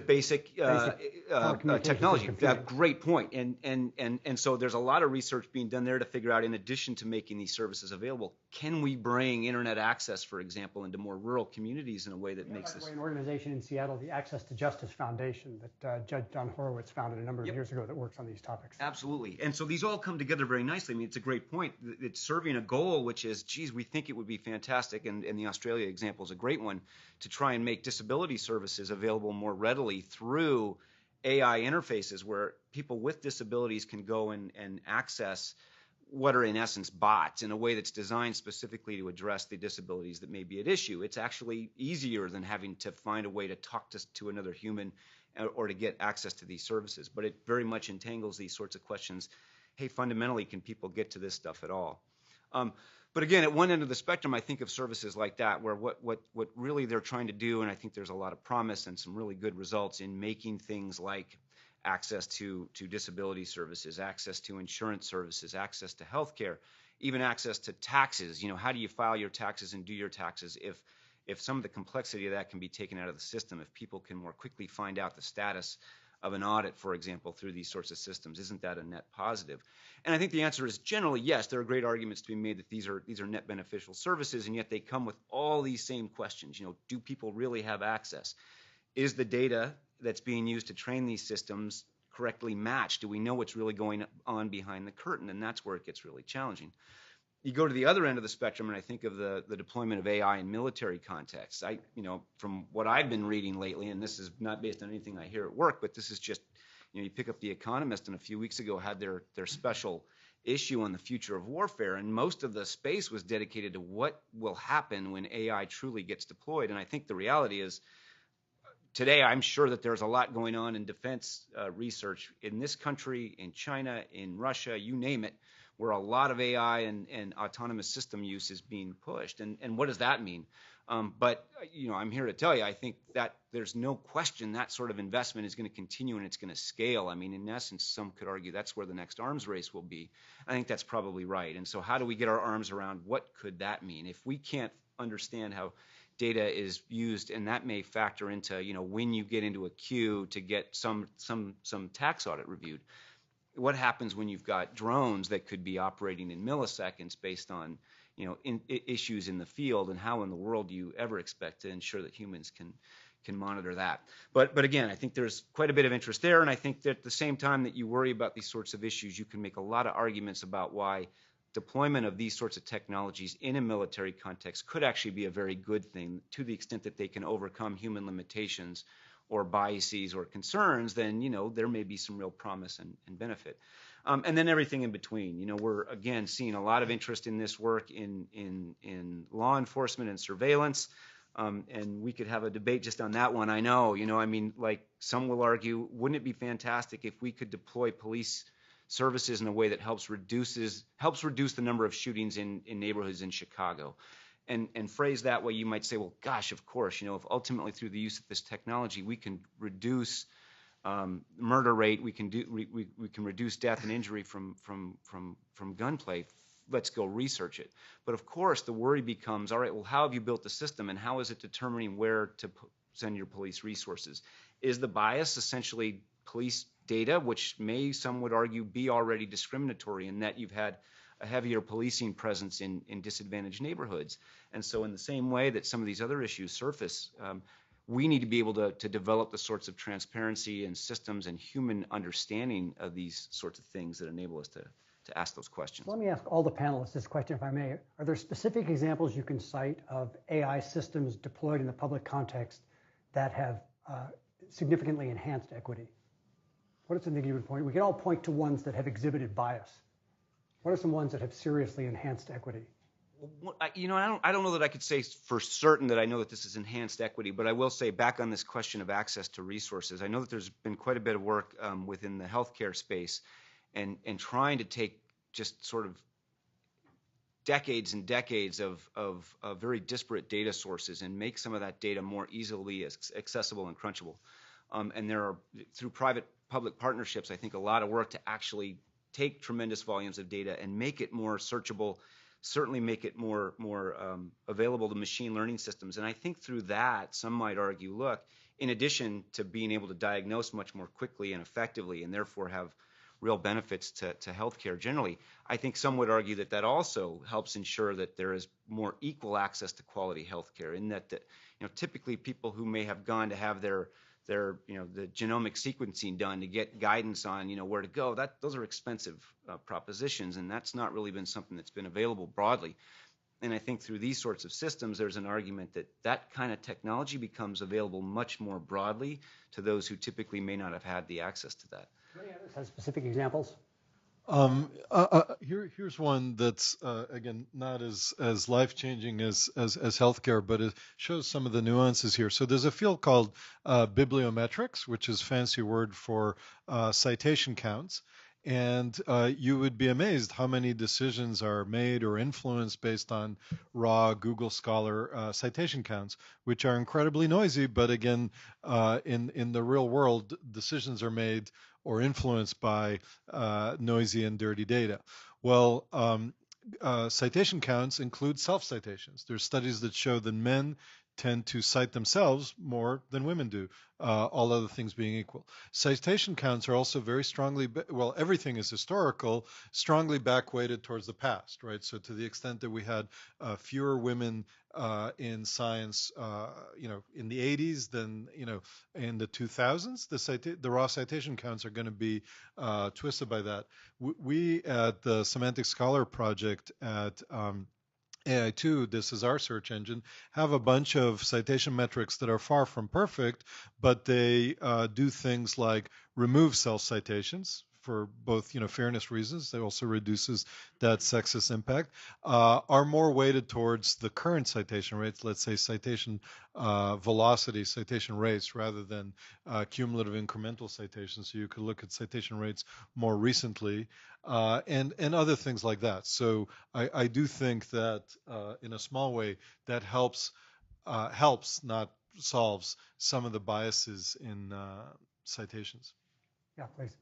F: basic technology. Great point. And so there's a lot of research being done there to figure out, in addition to making these services available, can we bring internet access, for example, into more rural communities in a way that makes this.
A: An organization in Seattle, the Access to Justice Foundation, that Judge John Horowitz founded a number of years ago, that works on these topics.
F: Absolutely. And so these all come together very nicely. I mean, it's a great point. It's serving a goal, which is, geez, we think it would be fantastic, and the Australia example is a great one, to try and make disability services available more readily through AI interfaces where people with disabilities can go and access what are in essence bots in a way that's designed specifically to address the disabilities that may be at issue. It's actually easier than having to find a way to talk to another human or to get access to these services. But it very much entangles these sorts of questions. Hey, fundamentally, can people get to this stuff at all? But again, at one end of the spectrum, I think of services like that, where what really they're trying to do, and I think there's a lot of promise and some really good results in making things like access to disability services, access to insurance services, access to healthcare, even access to taxes. How do you file your taxes and do your taxes if some of the complexity of that can be taken out of the system, if people can more quickly find out the status of an audit, for example, through these sorts of systems? Isn't that a net positive? And I think the answer is generally yes. There are great arguments to be made that these are net beneficial services, and yet they come with all these same questions. Do people really have access? Is the data that's being used to train these systems correctly matched? Do we know what's really going on behind the curtain? And that's where it gets really challenging. you go to the other end of the spectrum, and I think of the deployment of AI in military contexts. From what I've been reading lately, and this is not based on anything I hear at work, but this is just, you pick up The Economist, and a few weeks ago had their special issue on the future of warfare, and most of the space was dedicated to what will happen when AI truly gets deployed. And I think the reality is, today, I'm sure that there's a lot going on in defense research in this country, in China, in Russia, you name it, where a lot of AI and autonomous system use is being pushed. And what does that mean? But I'm here to tell you, I think that there's no question that sort of investment is going to continue and it's going to scale. I mean, in essence, some could argue that's where the next arms race will be. I think that's probably right. And so how do we get our arms around what could that mean? If we can't understand how data is used, and that may factor into, when you get into a queue to get some tax audit reviewed. What happens when you've got drones that could be operating in milliseconds based on, issues in the field, and how in the world do you ever expect to ensure that humans can monitor that? But again, I think there's quite a bit of interest there, and I think that at the same time that you worry about these sorts of issues, you can make a lot of arguments about why deployment of these sorts of technologies in a military context could actually be a very good thing, to the extent that they can overcome human limitations or biases or concerns. Then there may be some real promise and benefit. And then everything in between. We're again seeing a lot of interest in this work in law enforcement and surveillance. And we could have a debate just on that one. I know, like some will argue, wouldn't it be fantastic if we could deploy police services in a way that helps reduce the number of shootings in neighborhoods in Chicago? And phrase that way, you might say, well, gosh, of course, if ultimately through the use of this technology we can reduce murder rate, we can reduce death and injury from gunplay, let's go research it. But of course, the worry becomes, all right, well, how have you built the system, and how is it determining where to send your police resources? Is the bias essentially police data, which may, some would argue, be already discriminatory in that you've had a heavier policing presence in disadvantaged neighborhoods? And so in the same way that some of these other issues surface, we need to be able to develop the sorts of transparency and systems and human understanding of these sorts of things that enable us to ask those questions.
A: Let me ask all the panelists this question, if I may. Are there specific examples you can cite of AI systems deployed in the public context that have significantly enhanced equity? What is something you would point? We can all point to ones that have exhibited bias. What are some ones that have seriously enhanced equity?
F: I don't know that I could say for certain that I know that this is enhanced equity, but I will say, back on this question of access to resources, I know that there's been quite a bit of work within the healthcare space and trying to take just sort of decades and decades of very disparate data sources and make some of that data more easily accessible and crunchable. And there are, through private-public partnerships, I think a lot of work to actually take tremendous volumes of data and make it more searchable, certainly make it more available to machine learning systems. And I think through that, some might argue, look, in addition to being able to diagnose much more quickly and effectively, and therefore have real benefits to healthcare generally, I think some would argue that also helps ensure that there is more equal access to quality healthcare, in that typically people who may have gone to have the genomic sequencing done to get guidance on where to go, those are expensive propositions, and that's not really been something that's been available broadly. And I think through these sorts of systems, there's an argument that kind of technology becomes available much more broadly to those who typically may not have had the access to that.
A: Do any others have specific examples?
C: Here's one that's again not as life-changing as healthcare, but it shows some of the nuances here. So there's a field called bibliometrics, which is a fancy word for citation counts. And you would be amazed how many decisions are made or influenced based on raw Google Scholar citation counts, which are incredibly noisy. But again, in the real world, decisions are made or influenced by noisy and dirty data. Well, citation counts include self-citations. There's studies that show that men tend to cite themselves more than women do, all other things being equal. Citation counts are also very strongly, well, everything is historical, strongly backweighted towards the past, right? So to the extent that we had fewer women in science, in the 80s than, in the 2000s, the raw citation counts are going to be twisted by that. We at the Semantic Scholar Project at AI2, this is our search engine, have a bunch of citation metrics that are far from perfect, but they do things like remove self-citations for both, fairness reasons. They also reduces that sexist impact, are more weighted towards the current citation rates, let's say citation velocity, citation rates, rather than cumulative incremental citations. So you could look at citation rates more recently, and other things like that. So I do think that in a small way that helps, not solves, some of the biases in citations.
A: Yeah, please.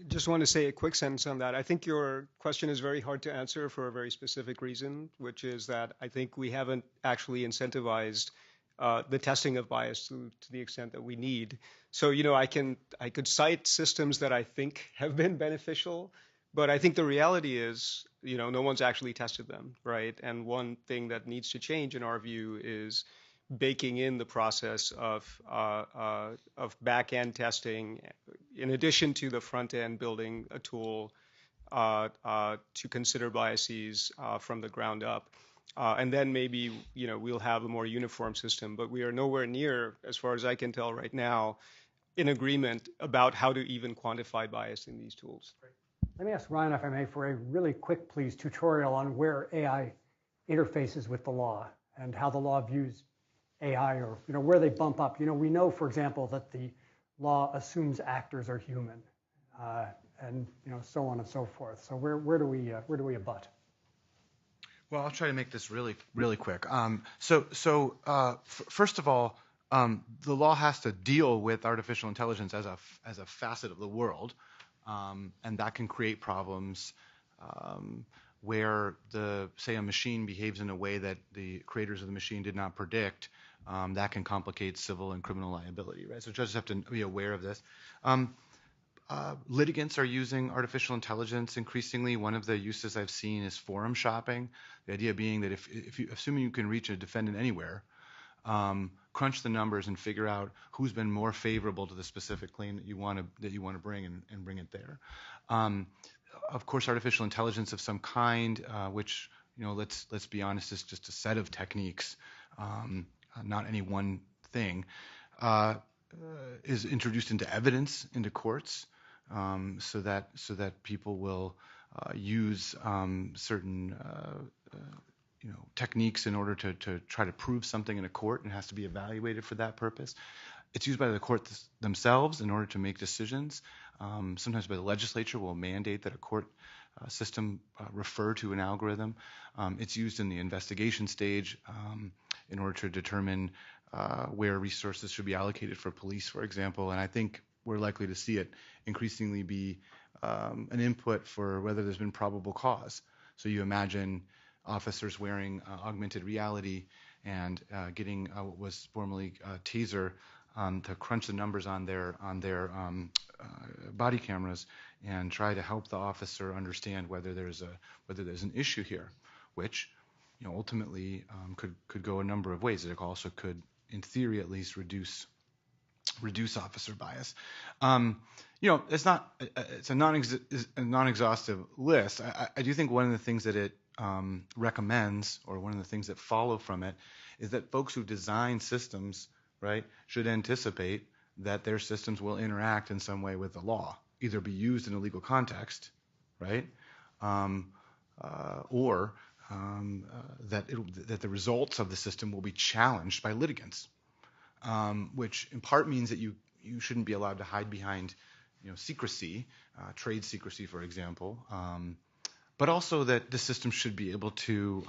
B: Just want to say a quick sentence on that. I think your question is very hard to answer for a very specific reason, which is that I think we haven't actually incentivized the testing of bias to the extent that we need. So, I could cite systems that I think have been beneficial, but I think the reality is, no one's actually tested them, right? And one thing that needs to change in our view is baking in the process of back-end testing, in addition to the front-end building a tool to consider biases from the ground up. And then maybe, we'll have a more uniform system, but we are nowhere near, as far as I can tell right now, in agreement about how to even quantify bias in these tools.
A: Let me ask Ryan, if I may, for a really quick, please, tutorial on where AI interfaces with the law and how the law views AI, or where they bump up. We know, for example, that the law assumes actors are human, and so on and so forth. So where do we abut?
D: Well, I'll try to make this really, really quick. First of all, the law has to deal with artificial intelligence as a facet of the world, and that can create problems where say a machine behaves in a way that the creators of the machine did not predict. That can complicate civil and criminal liability, right? So judges have to be aware of this. Litigants are using artificial intelligence increasingly. One of the uses I've seen is forum shopping. The idea being that assuming you can reach a defendant anywhere, crunch the numbers and figure out who's been more favorable to the specific claim that you want to bring and bring it there. Of course, artificial intelligence of some kind, which let's be honest, is just a set of techniques. Not any one thing, is introduced into evidence into courts, so that people will use certain techniques in order to try to prove something in a court, and has to be evaluated for that purpose. It's used by the courts themselves in order to make decisions. Sometimes by the legislature will mandate that a court system refer to an algorithm. It's used in the investigation stage in order to determine where resources should be allocated for police, for example. And I think we're likely to see it increasingly be an input for whether there's been probable cause. So you imagine officers wearing augmented reality and getting what was formerly TASER to crunch the numbers on their body cameras and try to help the officer understand whether there's an issue here, which ultimately could go a number of ways. It also could, in theory at least, reduce officer bias. It's a non-exhaustive list. I do think one of the things that it recommends, or one of the things that follow from it, is that folks who design systems, right, should anticipate that their systems will interact in some way with the law, either be used in a legal context, right, or that the results of the system will be challenged by litigants, which in part means that you shouldn't be allowed to hide behind secrecy, trade secrecy, for example, but also that the system should be able to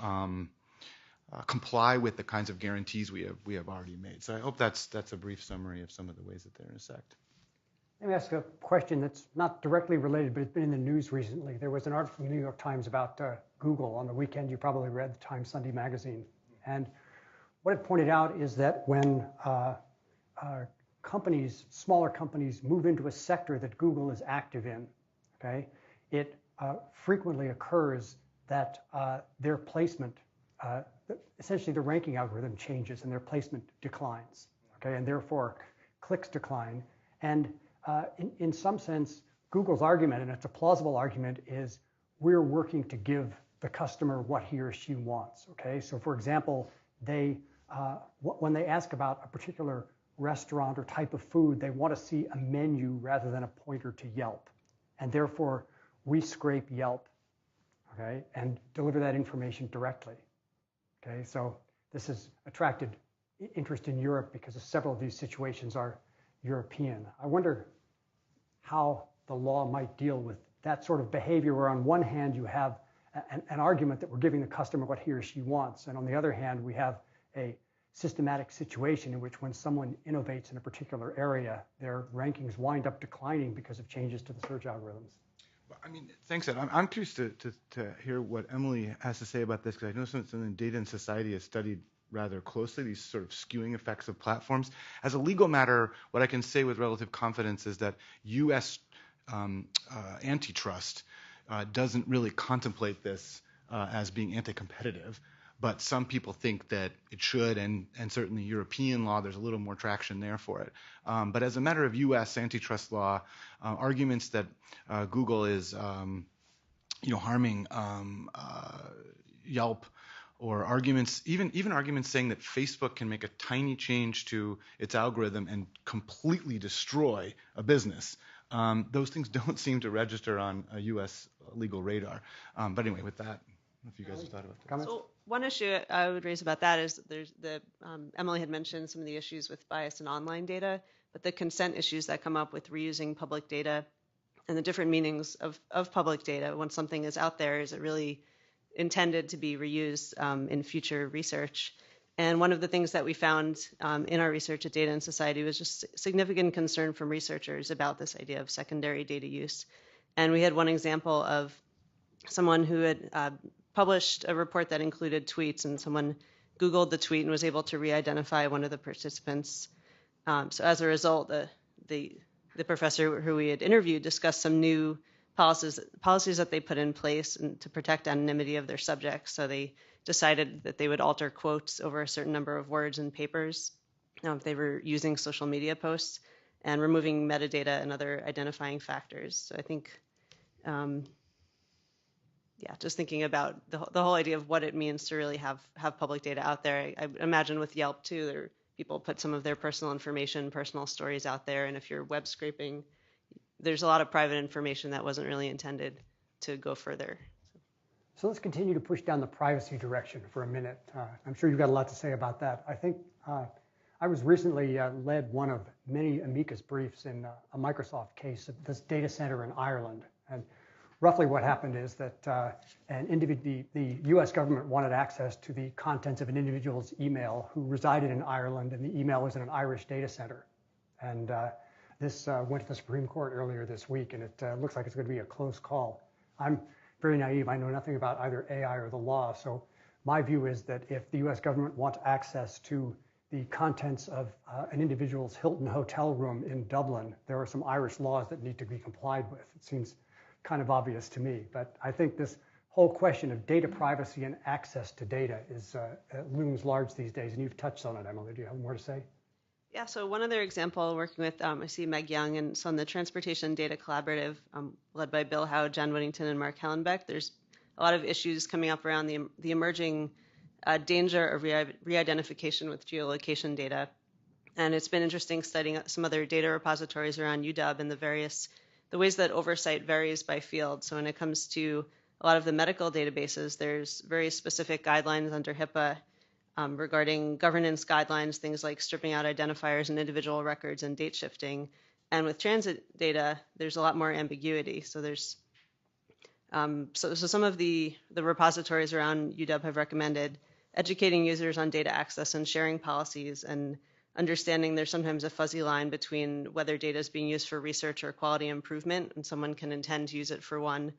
D: comply with the kinds of guarantees we have already made. So I hope that's a brief summary of some of the ways that they intersect.
A: Let me ask a question that's not directly related, but it's been in the news recently. There was an article in the New York Times about Google on the weekend. You probably read the Times Sunday magazine. And what it pointed out is that when smaller companies move into a sector that Google is active in, okay, it frequently occurs that their placement, essentially the ranking algorithm changes and their placement declines, okay, and therefore clicks decline. And in some sense, Google's argument, and it's a plausible argument, is we're working to give the customer what he or she wants, okay? So for example, when they ask about a particular restaurant or type of food, they want to see a menu rather than a pointer to Yelp. And therefore, we scrape Yelp, okay, and deliver that information directly, okay? So this has attracted interest in Europe because several of these situations are European. I wonder how the law might deal with that sort of behavior, where on one hand you have an argument that we're giving the customer what he or she wants, and on the other hand we have a systematic situation in which when someone innovates in a particular area, their rankings wind up declining because of changes to the search algorithms.
D: I mean, thanks, Ed. I'm curious to hear what Emily has to say about this, because I know something Data and Society has studied rather closely, these sort of skewing effects of platforms. As a legal matter, what I can say with relative confidence is that U.S. Antitrust doesn't really contemplate this as being anti-competitive, but some people think that it should, and certainly European law, there's a little more traction there for it. But as a matter of U.S. antitrust law, arguments that Google is harming Yelp, or arguments, even arguments saying that Facebook can make a tiny change to its algorithm and completely destroy a business, those things don't seem to register on a U.S. legal radar. But anyway, with that, if you guys have thought about that.
G: So one issue I would raise about that is there's Emily had mentioned some of the issues with bias in online data, but the consent issues that come up with reusing public data and the different meanings of public data when something is out there, is it really intended to be reused in future research? And one of the things that we found in our research at Data and Society was just significant concern from researchers about this idea of secondary data use. And we had one example of someone who had published a report that included tweets, and someone Googled the tweet and was able to re-identify one of the participants. So as a result, the professor who we had interviewed discussed some new policies that they put in place to protect anonymity of their subjects. So they decided that they would alter quotes over a certain number of words in papers if they were using social media posts, and removing metadata and other identifying factors. So I think, just thinking about the whole idea of what it means to really have public data out there. I imagine with Yelp too, people put some of their personal information, personal stories out there, and if you're web scraping, there's a lot of private information that wasn't really intended to go further.
A: So let's continue to push down the privacy direction for a minute. I'm sure you've got a lot to say about that. I think I was recently led one of many amicus briefs in a Microsoft case of this data center in Ireland. And roughly what happened is that the US government wanted access to the contents of an individual's email who resided in Ireland, and the email was in an Irish data center. And this went to the Supreme Court earlier this week, and it looks like it's going to be a close call. I'm very naive. I know nothing about either AI or the law. So my view is that if the US government wants access to the contents of an individual's Hilton hotel room in Dublin, there are some Irish laws that need to be complied with. It seems kind of obvious to me. But I think this whole question of data privacy and access to data looms large these days. And you've touched on it, Emily. Do you have more to say?
G: Yeah, so one other example, working with, I see Meg Young, and so on the Transportation Data Collaborative, led by Bill Howe, John Whittington, and Mark Hellenbeck, there's a lot of issues coming up around the emerging danger of re-identification with geolocation data. And it's been interesting studying some other data repositories around UW and the ways that oversight varies by field. So when it comes to a lot of the medical databases, there's very specific guidelines under HIPAA regarding governance guidelines, things like stripping out identifiers and individual records and date shifting. And with transit data, there's a lot more ambiguity. So there's so some of the repositories around UW have recommended educating users on data access and sharing policies, and understanding there's sometimes a fuzzy line between whether data is being used for research or quality improvement, and someone can intend to use it for one.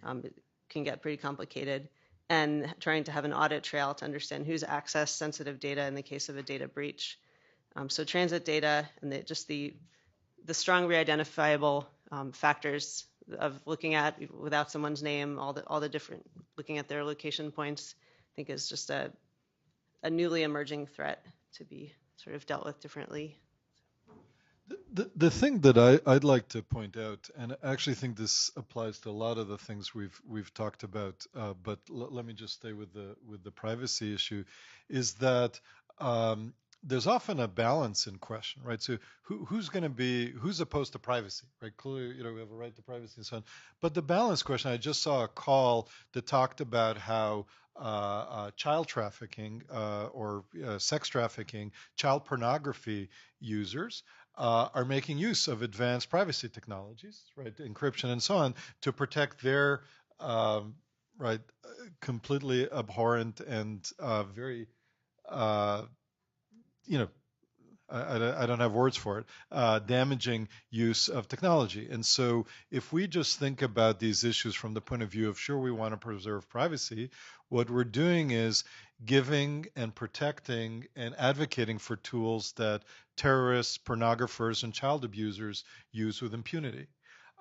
G: It can get pretty complicated. and trying to have an audit trail to understand who's accessed sensitive data in the case of a data breach. So transit data and just the strong re-identifiable factors of looking at without someone's name, all the different, looking at their location points, I think is just a newly emerging threat to be sort of dealt with differently.
C: The thing that I'd like to point out, and I actually think this applies to a lot of the things we've talked about, but let me just stay with the privacy issue, is that there's often a balance in question, right? So who's opposed to privacy, right? Clearly, we have a right to privacy and so on. But the balance question, I just saw a call that talked about how child trafficking or sex trafficking, child pornography users are making use of advanced privacy technologies, right, encryption and so on, to protect their completely abhorrent and very I don't have words for it, damaging use of technology. And so if we just think about these issues from the point of view of, sure, we want to preserve privacy, what we're doing is giving and protecting and advocating for tools that terrorists, pornographers, and child abusers use with impunity.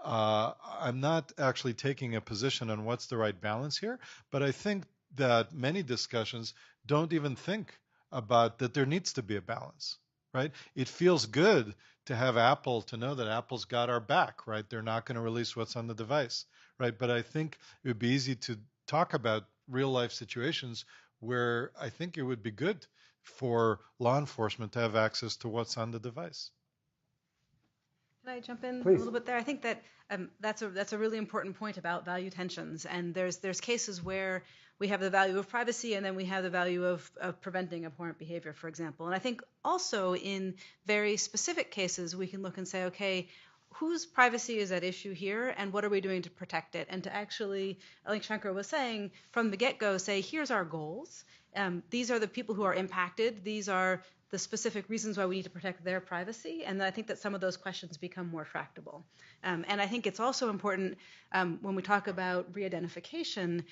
C: I'm not actually taking a position on what's the right balance here, but I think that many discussions don't even think about that there needs to be a balance, right? It feels good to have Apple, to know that Apple's got our back, right? They're not going to release what's on the device, right? But I think it would be easy to talk about real life situations where I think it would be good for law enforcement to have access to what's on the device.
E: Can I jump in
A: Please.
E: a little bit there? I think that that's a really important point about value tensions. And there's cases where we have the value of privacy and then we have the value of preventing abhorrent behavior, for example. And I think also in very specific cases, we can look and say, okay, whose privacy is at issue here and what are we doing to protect it? And to actually, like Shankar was saying, from the get-go say, here's our goals. These are the people who are impacted. These are the specific reasons why we need to protect their privacy. And I think that some of those questions become more tractable. And I think it's also important when we talk about re-identification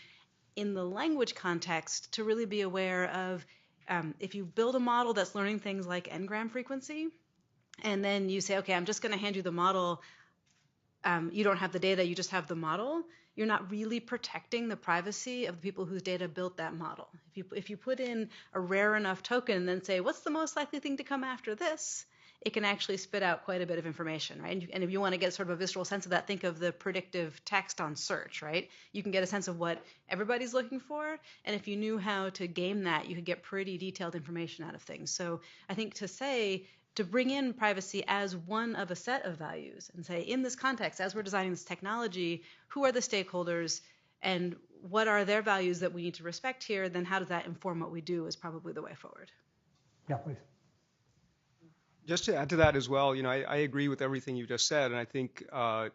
E: in the language context to really be aware of if you build a model that's learning things like n-gram frequency, and then you say, okay, I'm just going to hand you the model. You don't have the data, you just have the model. You're not really protecting the privacy of the people whose data built that model. If you put in a rare enough token and then say, what's the most likely thing to come after this? It can actually spit out quite a bit of information, right? And if you want to get sort of a visceral sense of that, think of the predictive text on search, right? You can get a sense of what everybody's looking for. And if you knew how to game that, you could get pretty detailed information out of things. So I think to bring in privacy as one of a set of values and say, in this context, as we're designing this technology, who are the stakeholders and what are their values that we need to respect here? Then how does that inform what we do is probably the way forward.
A: Yeah, please.
B: Just to add to that as well, I agree with everything you just said, and I think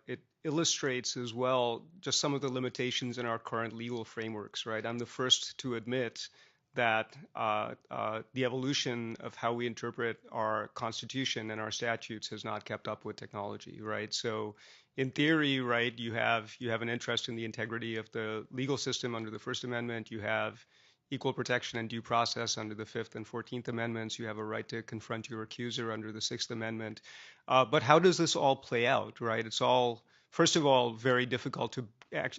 B: it illustrates as well just some of the limitations in our current legal frameworks, right? I'm the first to admit that the evolution of how we interpret our Constitution and our statutes has not kept up with technology, right? So in theory, right, you have an interest in the integrity of the legal system under the First Amendment. You have equal protection and due process under the Fifth and 14th Amendments. You have a right to confront your accuser under the Sixth Amendment. But how does this all play out, right? It's all, first of all, very difficult to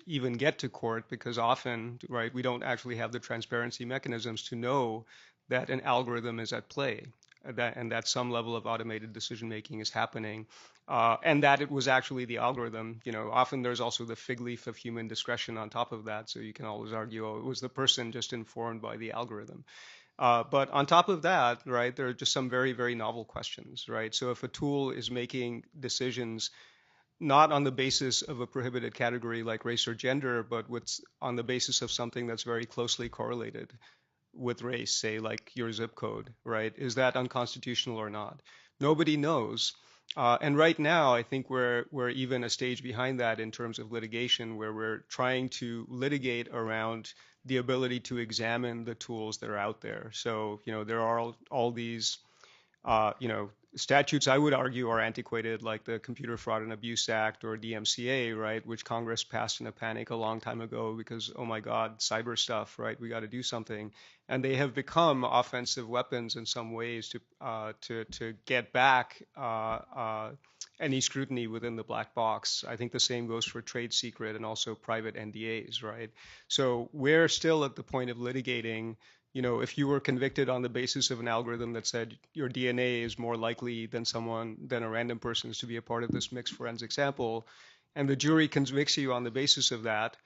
B: even get to court because often, right, we don't actually have the transparency mechanisms to know that an algorithm is at play, and that some level of automated decision making is happening, and that it was actually the algorithm. Often there's also the fig leaf of human discretion on top of that, so you can always argue, oh, it was the person just informed by the algorithm. But on top of that, right, there are just some very, very novel questions, right? So if a tool is making decisions not on the basis of a prohibited category like race or gender, but on the basis of something that's very closely correlated with race, say like your zip code, right? Is that unconstitutional or not? Nobody knows. And right now, I think we're even a stage behind that in terms of litigation, where we're trying to litigate around the ability to examine the tools that are out there. So, there are all these statutes, I would argue, are antiquated, like the Computer Fraud and Abuse Act or DMCA, right, which Congress passed in a panic a long time ago because, oh my God, cyber stuff, right? We got to do something, and they have become offensive weapons in some ways to get back any scrutiny within the black box. I think the same goes for trade secret and also private NDAs, right? So we're still at the point of litigating. You know, if you were convicted on the basis of an algorithm that said your DNA is more likely than a random person's to be a part of this mixed forensic sample, and the jury convicts you on the basis of that,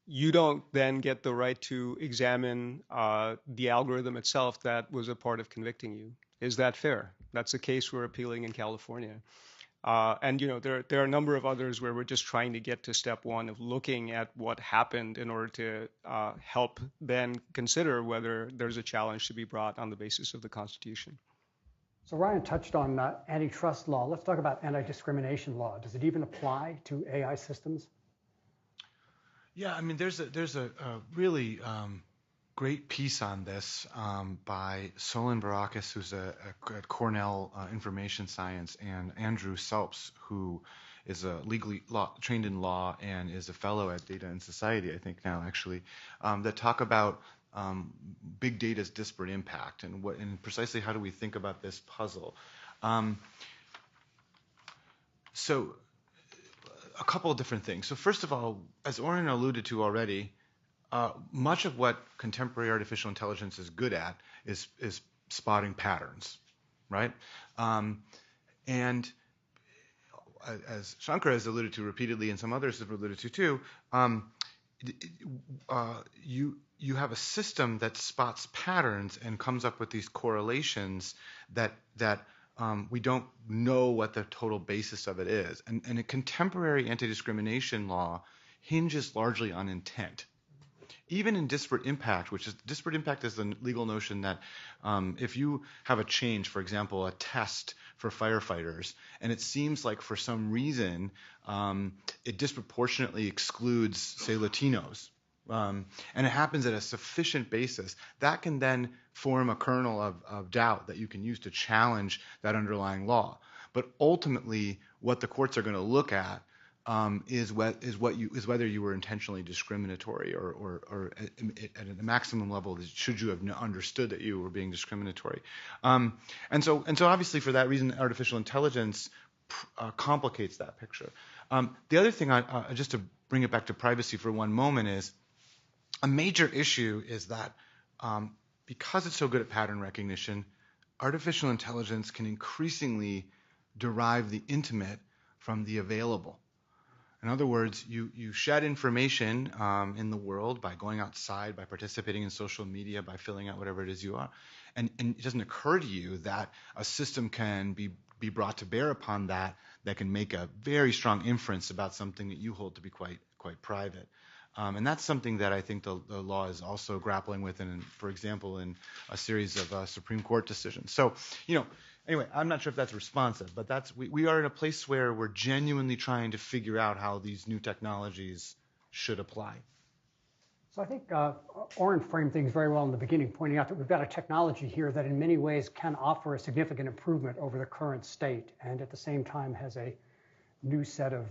B: you don't then get the right to examine the algorithm itself that was a part of convicting you. Is that fair? That's a case we're appealing in California. And you know, there are a number of others where we're just trying to get to step one of looking at what happened in order to help then consider whether there's a challenge to be brought on the basis of the Constitution.
A: So Ryan touched on antitrust law. Let's talk about anti-discrimination law. Does it even apply to AI systems?
D: Yeah, I mean, there's a really great piece on this by Solon Barakis, who's at Cornell Information Science, and Andrew Selps, who is a trained in law and is a fellow at Data and Society, I think now actually, that talk about big data's disparate impact and precisely how do we think about this puzzle. So a couple of different things. So first of all, as Oren alluded to already, much of what contemporary artificial intelligence is good at is spotting patterns, right? And as Shankar has alluded to repeatedly, and some others have alluded to too, you have a system that spots patterns and comes up with these correlations that we don't know what the total basis of it is. And a contemporary anti-discrimination law hinges largely on intent. Even in disparate impact, disparate impact is the legal notion that if you have a change, for example, a test for firefighters, and it seems like for some reason it disproportionately excludes, say, Latinos, and it happens at a sufficient basis, that can then form a kernel of doubt that you can use to challenge that underlying law. But ultimately, what the courts are going to look at is whether you were intentionally discriminatory or at a maximum level, should you have understood that you were being discriminatory. And so obviously for that reason, artificial intelligence complicates that picture. The other thing, just to bring it back to privacy for one moment, is a major issue is that because it's so good at pattern recognition, artificial intelligence can increasingly derive the intimate from the available. In other words, you shed information in the world by going outside, by participating in social media, by filling out whatever it is you are. And it doesn't occur to you that a system can be brought to bear upon that can make a very strong inference about something that you hold to be quite private. And that's something that I think the law is also grappling with, for example, in a series of Supreme Court decisions. So, anyway, I'm not sure if that's responsive, but we are in a place where we're genuinely trying to figure out how these new technologies should apply.
A: So I think Oren framed things very well in the beginning, pointing out that we've got a technology here that in many ways can offer a significant improvement over the current state, and at the same time has a new set of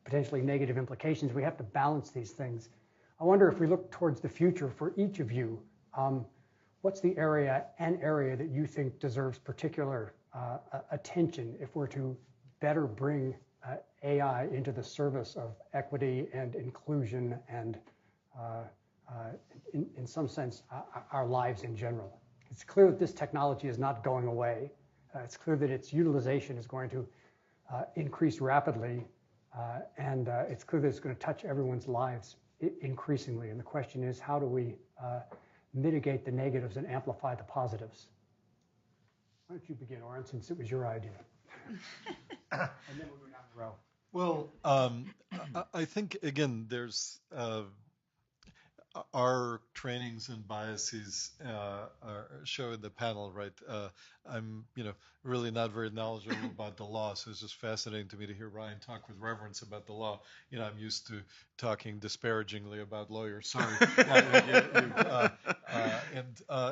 A: potentially negative implications. We have to balance these things. I wonder if we look towards the future for each of you, what's an area that you think deserves particular attention if we're to better bring AI into the service of equity and inclusion and in some sense our lives in general? It's clear that this technology is not going away. It's clear that its utilization is going to increase rapidly, and it's clear that it's going to touch everyone's lives increasingly. And the question is, how do we mitigate the negatives and amplify the positives? Why don't you begin, Oren, since it was your idea? And then we'll go down the row.
C: Well, I think, again, there's our trainings and biases show in the panel, right? I'm, really not very knowledgeable about the law, so it's just fascinating to me to hear Ryan talk with reverence about the law. I'm used to talking disparagingly about lawyers. Sorry.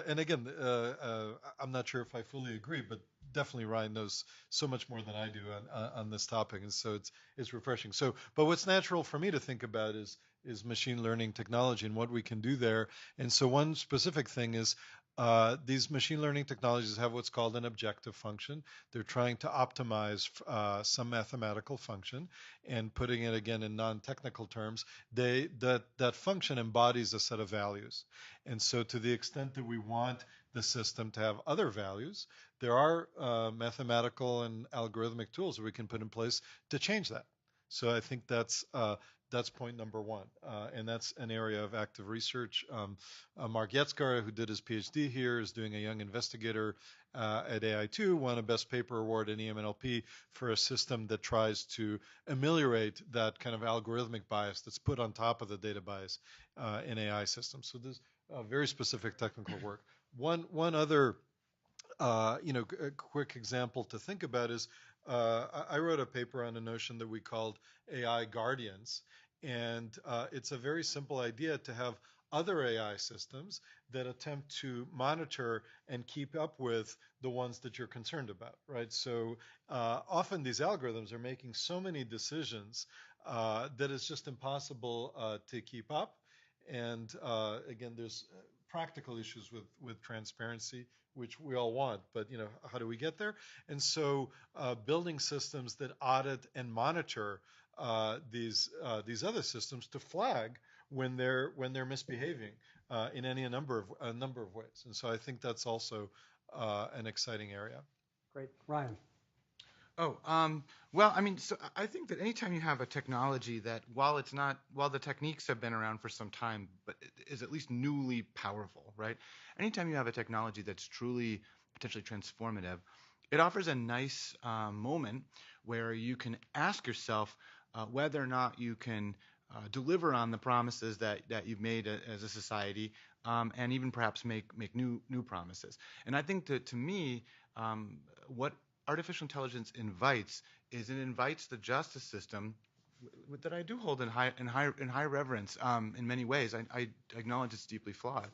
C: And again, I'm not sure if I fully agree, but definitely Ryan knows so much more than I do on this topic, and so it's refreshing. So, but what's natural for me to think about is machine learning technology and what we can do there. And so one specific thing is these machine learning technologies have what's called an objective function. They're trying to optimize some mathematical function, and putting it again in non-technical terms, that function embodies a set of values. And so to the extent that we want the system to have other values, there are mathematical and algorithmic tools that we can put in place to change that. So I think that's point number one, and that's an area of active research. Mark Yetzgar, who did his PhD here, is doing a young investigator at AI2, won a Best Paper Award in EMNLP for a system that tries to ameliorate that kind of algorithmic bias that's put on top of the data bias in AI systems. So there's very specific technical work. One other a quick example to think about is I wrote a paper on a notion that we called AI guardians. And it's a very simple idea to have other AI systems that attempt to monitor and keep up with the ones that you're concerned about, right? So often these algorithms are making so many decisions that it's just impossible to keep up. And again, there's practical issues with transparency, which we all want, but how do we get there? And so building systems that audit and monitor these other systems to flag when they're misbehaving in a number of ways. And so I think that's also an exciting area.
A: Great, Ryan.
D: Oh, well, I mean, so I think that anytime you have a technology that, while the techniques have been around for some time, but is at least newly powerful, right? Anytime you have a technology that's truly potentially transformative, it offers a nice moment where you can ask yourself whether or not you can deliver on the promises that you've made as a society, and even perhaps make new promises. And I think that, to me, what artificial intelligence invites the justice system that I do hold in high reverence in many ways. I acknowledge it's deeply flawed.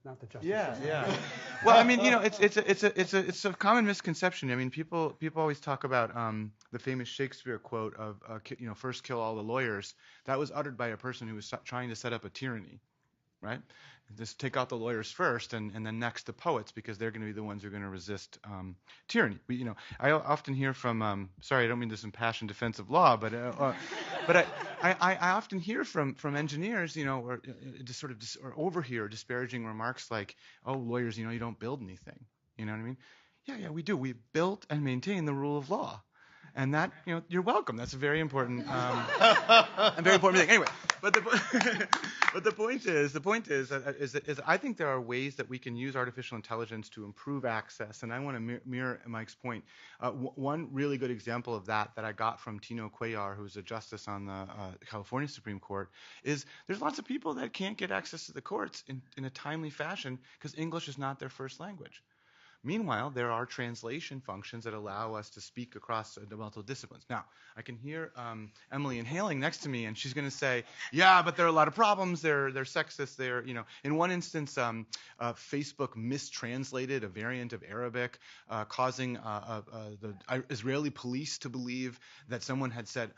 A: Not the justice system.
D: Yeah. Well, I mean, it's a common misconception. I mean, people always talk about the famous Shakespeare quote of first kill all the lawyers. That was uttered by a person who was trying to set up a tyranny, right? Just take out the lawyers first, and then next the poets, because they're going to be the ones who are going to resist tyranny. I often hear from sorry, I don't mean this in impassioned defense of law, but I often hear from engineers, or just sort of or overhear disparaging remarks like, "Oh, lawyers, you don't build anything." You know what I mean? Yeah, we do. We built and maintain the rule of law. And that, you're welcome. That's a very important, thing. Anyway, but the point is that I think there are ways that we can use artificial intelligence to improve access. And I want to mirror Mike's point. One really good example of that I got from Tino Cuellar, who's a justice on the California Supreme Court, is there's lots of people that can't get access to the courts in a timely fashion because English is not their first language. Meanwhile, there are translation functions that allow us to speak across multiple disciplines. Now, I can hear Emily inhaling next to me, and she's going to say, "Yeah, but there are a lot of problems. They're sexist. In one instance, Facebook mistranslated a variant of Arabic, causing the Israeli police to believe that someone had said,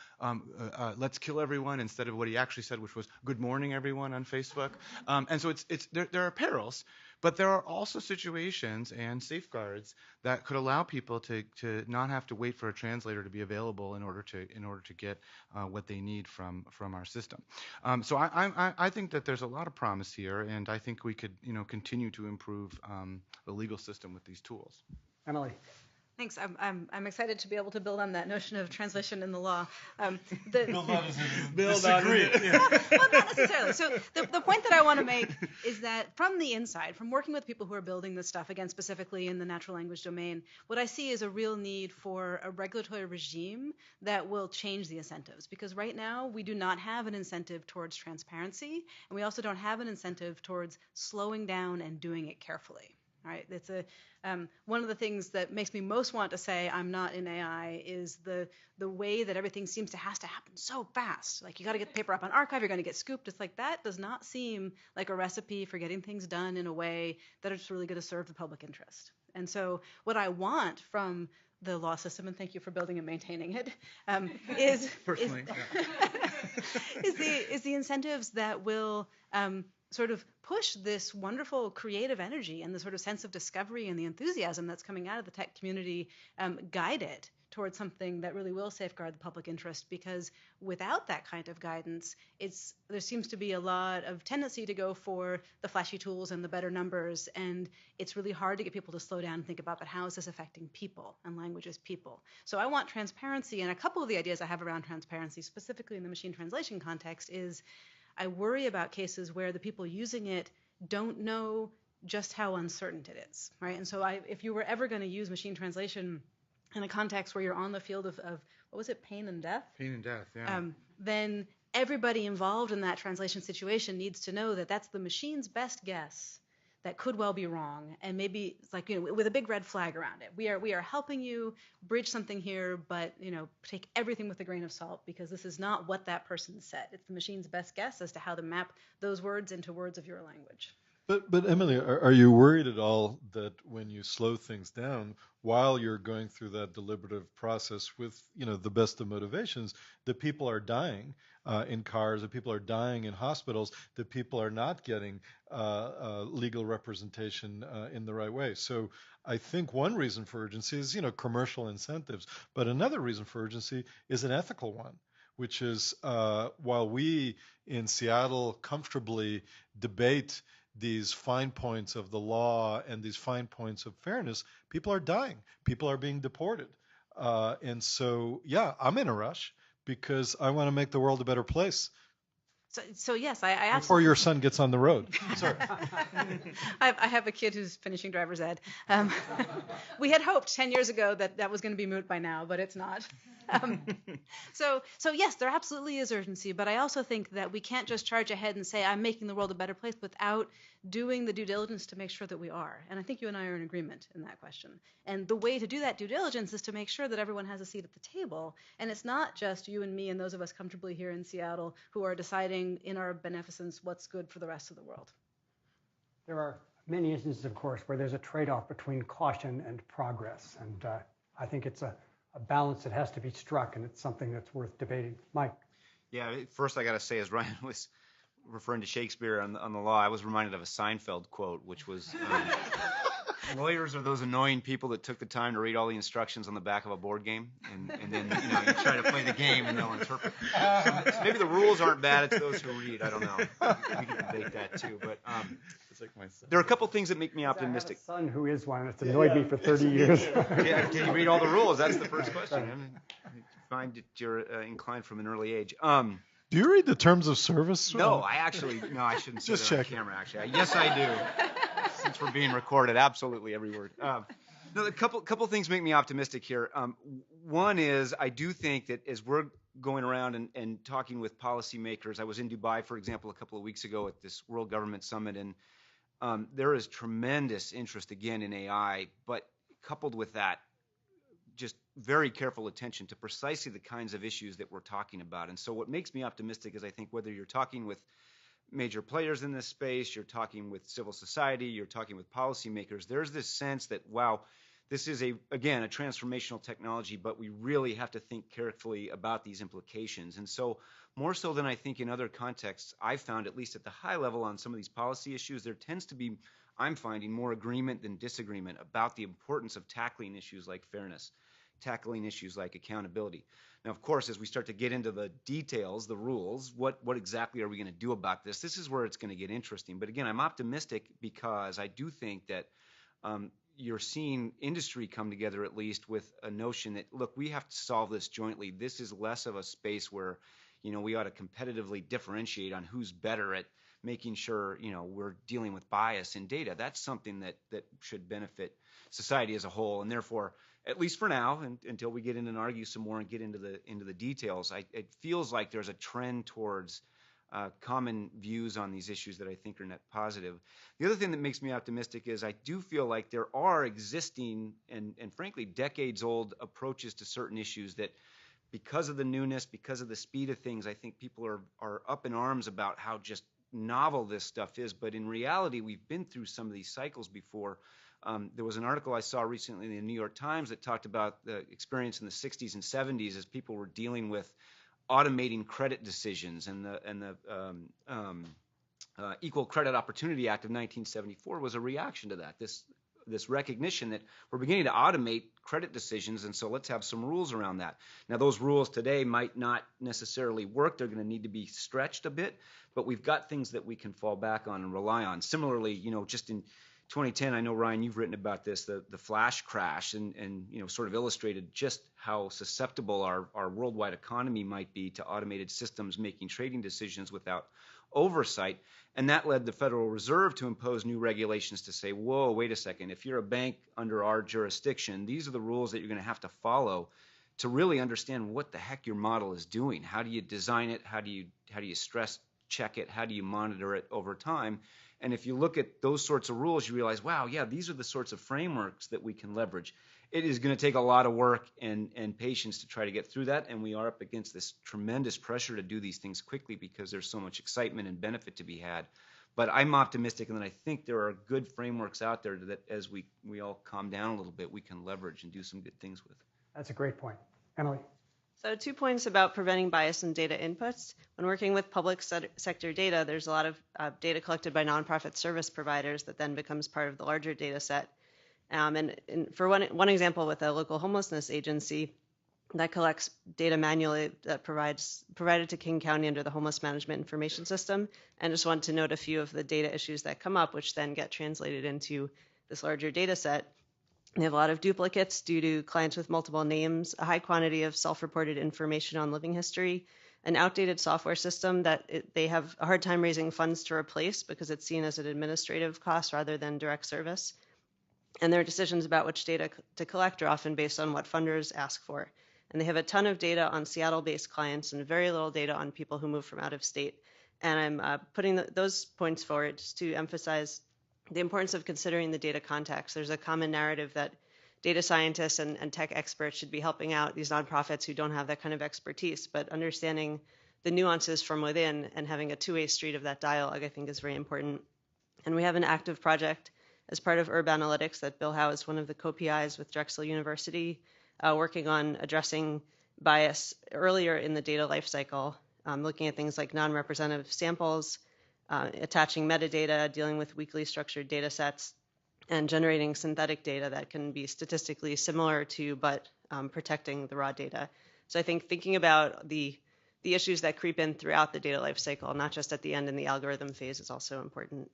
D: let's kill everyone, instead of what he actually said, which was good morning, everyone, on Facebook. And so there are perils. But there are also situations and safeguards that could allow people to not have to wait for a translator to be available in order to get what they need from our system. So I think that there's a lot of promise here, and I think we could continue to improve the legal system with these tools.
A: Emily.
E: Thanks. I'm excited to be able to build on that notion of translation in the law.
C: Build on it.
D: Disagree.
E: Well, not necessarily. So the point that I want to make is that from the inside, from working with people who are building this stuff, again, specifically in the natural language domain, what I see is a real need for a regulatory regime that will change the incentives. Because right now, we do not have an incentive towards transparency, and we also don't have an incentive towards slowing down and doing it carefully. Right? It's one of the things that makes me most want to say I'm not in AI is the way that everything seems to has to happen so fast. Like, you got to get the paper up on archive, you're going to get scooped. It's like, that does not seem like a recipe for getting things done in a way that is really going to serve the public interest. And so what I want from the law system, and thank you for building and maintaining it, is the incentives that will sort of push this wonderful creative energy and the sort of sense of discovery and the enthusiasm that's coming out of the tech community, guide it towards something that really will safeguard the public interest. Because without that kind of guidance, there seems to be a lot of tendency to go for the flashy tools and the better numbers, and it's really hard to get people to slow down and think about, but how is this affecting people and language as people? So I want transparency, and a couple of the ideas I have around transparency, specifically in the machine translation context, is I worry about cases where the people using it don't know just how uncertain it is, right? And so if you were ever going to use machine translation in a context where you're on the field of what was it, pain and death?
D: Pain and death, yeah.
E: Then everybody involved in that translation situation needs to know that that's the machine's best guess that could well be wrong, and maybe it's like, with a big red flag around it. We are helping you bridge something here, but take everything with a grain of salt, because this is not what that person said. It's the machine's best guess as to how to map those words into words of your language.
C: But Emily, are you worried at all that when you slow things down while you're going through that deliberative process with the best of motivations, that people are dying in cars, that people are dying in hospitals, that people are not getting legal representation in the right way? So I think one reason for urgency is commercial incentives, but another reason for urgency is an ethical one, which is while we in Seattle comfortably debate these fine points of the law and these fine points of fairness, people are dying. People are being deported. And so, yeah, I'm in a rush because I want to make the world a better place.
E: So yes, I absolutely.
C: Before your son gets on the road. Sorry.
E: I have a kid who's finishing driver's ed. We had hoped 10 years ago that was going to be moot by now, but it's not. So yes, there absolutely is urgency, but I also think that we can't just charge ahead and say, I'm making the world a better place, without doing the due diligence to make sure that we are. And I think you and I are in agreement in that question. And the way to do that due diligence is to make sure that everyone has a seat at the table. And it's not just you and me and those of us comfortably here in Seattle who are deciding in our beneficence what's good for the rest of the world.
A: There are many instances, of course, where there's a trade-off between caution and progress. And I think it's a balance that has to be struck, and it's something that's worth debating. Mike?
F: Yeah, first I got to say, as Ryan was referring to Shakespeare on the law, I was reminded of a Seinfeld quote, which was, lawyers are those annoying people that took the time to read all the instructions on the back of a board game, and then you try to play the game and they'll interpret. So maybe the rules aren't bad, it's those who read. I don't know. We can debate that too. But there are a couple things that make me optimistic.
A: I have a son who is one, and it's annoyed me for 30 years.
F: Yeah, can you read all the rules? That's the first question. I mean, find that you're inclined from an early age.
C: Do you read the terms of service?
F: No, I shouldn't say that on camera, actually. Yes, I do. Since we're being recorded, absolutely every word. No, a couple things make me optimistic here. One is I do think that as we're going around and talking with policymakers, I was in Dubai, for example, a couple of weeks ago at this World Government Summit, and there is tremendous interest again in AI, but coupled with that, just very careful attention to precisely the kinds of issues that we're talking about. And so what makes me optimistic is I think whether you're talking with major players in this space, you're talking with civil society, you're talking with policymakers, there's this sense that, wow, this is again, a transformational technology, but we really have to think carefully about these implications. And so more so than I think in other contexts, I've found, at least at the high level on some of these policy issues, there tends to be, I'm finding, more agreement than disagreement about the importance of tackling issues like fairness, tackling issues like accountability. Now, of course, as we start to get into the details, the rules, what exactly are we going to do about this? This is where it's going to get interesting. But again, I'm optimistic because I do think that you're seeing industry come together, at least with a notion that, look, we have to solve this jointly. This is less of a space where, we ought to competitively differentiate on who's better at making sure, we're dealing with bias in data. That's something that should benefit society as a whole. And therefore, at least for now, and until we get in and argue some more and get into the details, it feels like there's a trend towards common views on these issues that I think are net positive. The other thing that makes me optimistic is I do feel like there are existing and frankly decades-old approaches to certain issues that, because of the newness, because of the speed of things, I think people are up in arms about how just novel this stuff is. But in reality, we've been through some of these cycles before There was an article I saw recently in the New York Times that talked about the experience in the 60s and 70s as people were dealing with automating credit decisions, and the Equal Credit Opportunity Act of 1974 was a reaction to that. This recognition that we're beginning to automate credit decisions, and so let's have some rules around that. Now, those rules today might not necessarily work. They're going to need to be stretched a bit, but we've got things that we can fall back on and rely on. Similarly, just in 2010, I know, Ryan, you've written about this, the flash crash, and sort of illustrated just how susceptible our worldwide economy might be to automated systems making trading decisions without oversight. And that led the Federal Reserve to impose new regulations to say, whoa, wait a second, if you're a bank under our jurisdiction, these are the rules that you're going to have to follow to really understand what the heck your model is doing. How do you design it? How do you stress check it? How do you monitor it over time? And if you look at those sorts of rules, you realize, wow, yeah, these are the sorts of frameworks that we can leverage. It is going to take a lot of work and patience to try to get through that, and we are up against this tremendous pressure to do these things quickly because there's so much excitement and benefit to be had. But I'm optimistic, and I think there are good frameworks out there that as we all calm down a little bit, we can leverage and do some good things with.
A: That's a great point. Emily?
G: So 2 points about preventing bias in data inputs. When working with public sector data, there's a lot of data collected by nonprofit service providers that then becomes part of the larger data set. And for one example, with a local homelessness agency that collects data manually that provided to King County under the Homeless Management Information System, and just want to note a few of the data issues that come up, which then get translated into this larger data set. They have a lot of duplicates due to clients with multiple names, a high quantity of self-reported information on living history, an outdated software system that they have a hard time raising funds to replace because it's seen as an administrative cost rather than direct service. And their decisions about which data to collect are often based on what funders ask for. And they have a ton of data on Seattle-based clients and very little data on people who move from out of state. And I'm putting those points forward just to emphasize the importance of considering the data context. There's a common narrative that data scientists and tech experts should be helping out these nonprofits who don't have that kind of expertise, but understanding the nuances from within and having a two-way street of that dialogue, I think, is very important. And we have an active project as part of Urbanalytics that Bill Howe is one of the co-PIs with Drexel University, working on addressing bias earlier in the data lifecycle, looking at things like non-representative samples, attaching metadata, dealing with weakly structured data sets, and generating synthetic data that can be statistically similar to, but protecting the raw data. So I think thinking about the issues that creep in throughout the data lifecycle, not just at the end in the algorithm phase, is also important.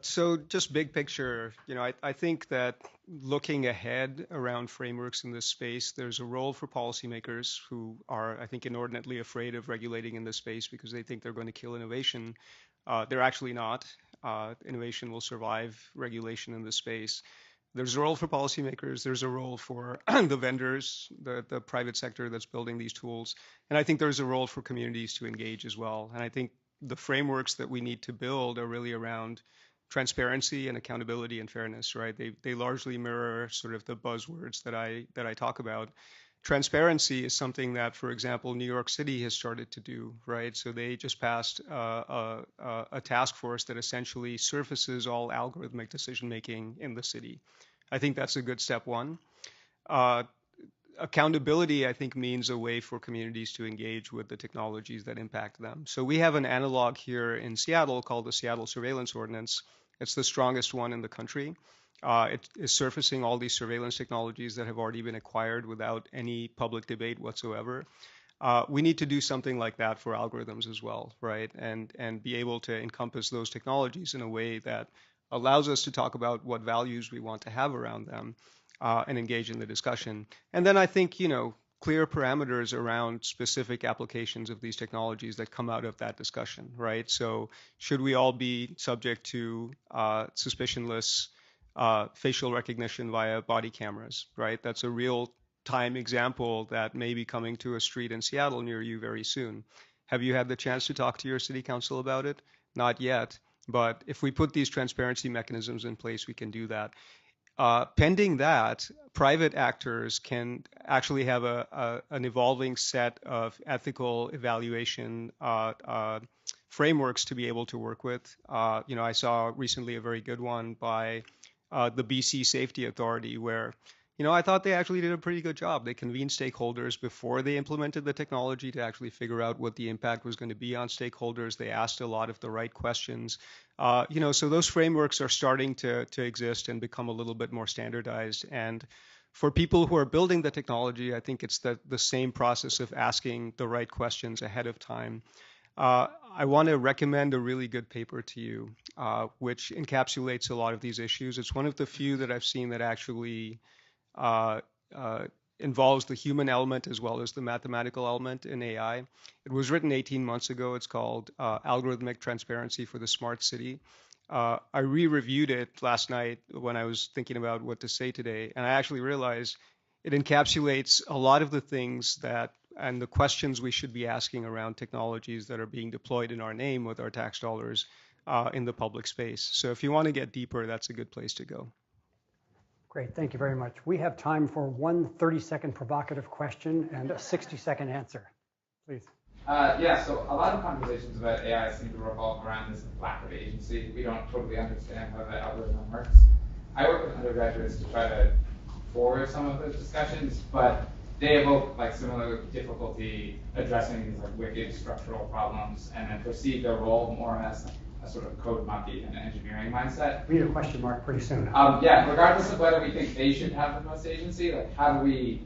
B: So just big picture, I think that looking ahead around frameworks in this space, there's a role for policymakers who are, I think, inordinately afraid of regulating in this space because they think they're going to kill innovation. They're actually not. Innovation will survive regulation in this space. There's a role for policymakers. There's a role for the vendors, the private sector that's building these tools. And I think there's a role for communities to engage as well. And I think the frameworks that we need to build are really around transparency and accountability and fairness, right? They largely mirror sort of the buzzwords that I talk about. Transparency is something that, for example, New York City has started to do, right? So they just passed a task force that essentially surfaces all algorithmic decision making in the city. I think that's a good step one. Accountability, I think, means a way for communities to engage with the technologies that impact them. So we have an analog here in Seattle called the Seattle Surveillance Ordinance. It's the strongest one in the country. It is surfacing all these surveillance technologies that have already been acquired without any public debate whatsoever. We need to do something like that for algorithms as well, right? And be able to encompass those technologies in a way that allows us to talk about what values we want to have around them. And engage in the discussion. And then I think, clear parameters around specific applications of these technologies that come out of that discussion, right? So should we all be subject to suspicionless facial recognition via body cameras, right? That's a real-time example that may be coming to a street in Seattle near you very soon. Have you had the chance to talk to your city council about it? Not yet. But if we put these transparency mechanisms in place, we can do that. Pending that, private actors can actually have an evolving set of ethical evaluation frameworks to be able to work with. I saw recently a very good one by the BC Safety Authority where I thought they actually did a pretty good job. They convened stakeholders before they implemented the technology to actually figure out what the impact was going to be on stakeholders. They asked a lot of the right questions. So those frameworks are starting to exist and become a little bit more standardized. And for people who are building the technology, I think it's the same process of asking the right questions ahead of time. I want to recommend a really good paper to you, which encapsulates a lot of these issues. It's one of the few that I've seen that actually involves the human element as well as the mathematical element in AI. It was written 18 months ago. It's called Algorithmic Transparency for the Smart City. I re-reviewed it last night when I was thinking about what to say today, and I actually realized it encapsulates a lot of the things and the questions we should be asking around technologies that are being deployed in our name with our tax dollars in the public space. So if you want to get deeper, that's a good place to go.
A: Great, thank you very much. We have time for one 30-second provocative question and a 60-second answer. Please.
H: So a lot of conversations about AI seem to revolve around this lack of agency. We don't totally understand how the algorithm works. I work with undergraduates to try to forward some of those discussions, but they evoke similar difficulty addressing these wicked structural problems and then perceive their role more as a sort of code monkey and engineering mindset.
A: We need a question mark pretty soon.
H: Regardless of whether we think they should have the most agency, how do we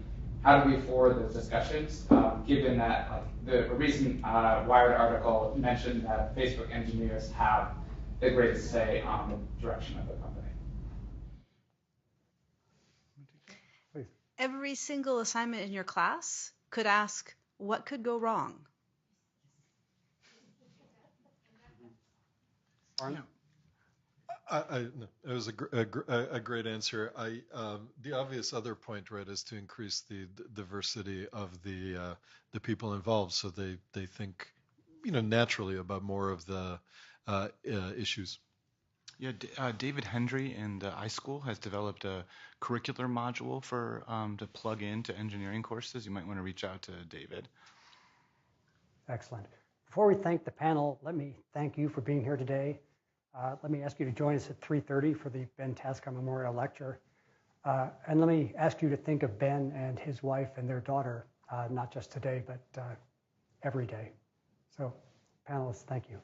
H: forward those discussions, given that the recent Wired article mentioned that Facebook engineers have the greatest say on the direction of the company?
A: Please.
E: Every single assignment in your class could ask, what could go wrong?
C: No, it was a great answer. The obvious other point, right, is to increase the diversity of the people involved, so they think, naturally about more of the issues.
D: Yeah, David Hendry in the iSchool has developed a curricular module for to plug into engineering courses. You might want to reach out to David.
A: Excellent. Before we thank the panel, let me thank you for being here today. Let me ask you to join us at 3:30 for the Ben Taskar Memorial Lecture. And let me ask you to think of Ben and his wife and their daughter, not just today, but every day. So, panelists, thank you.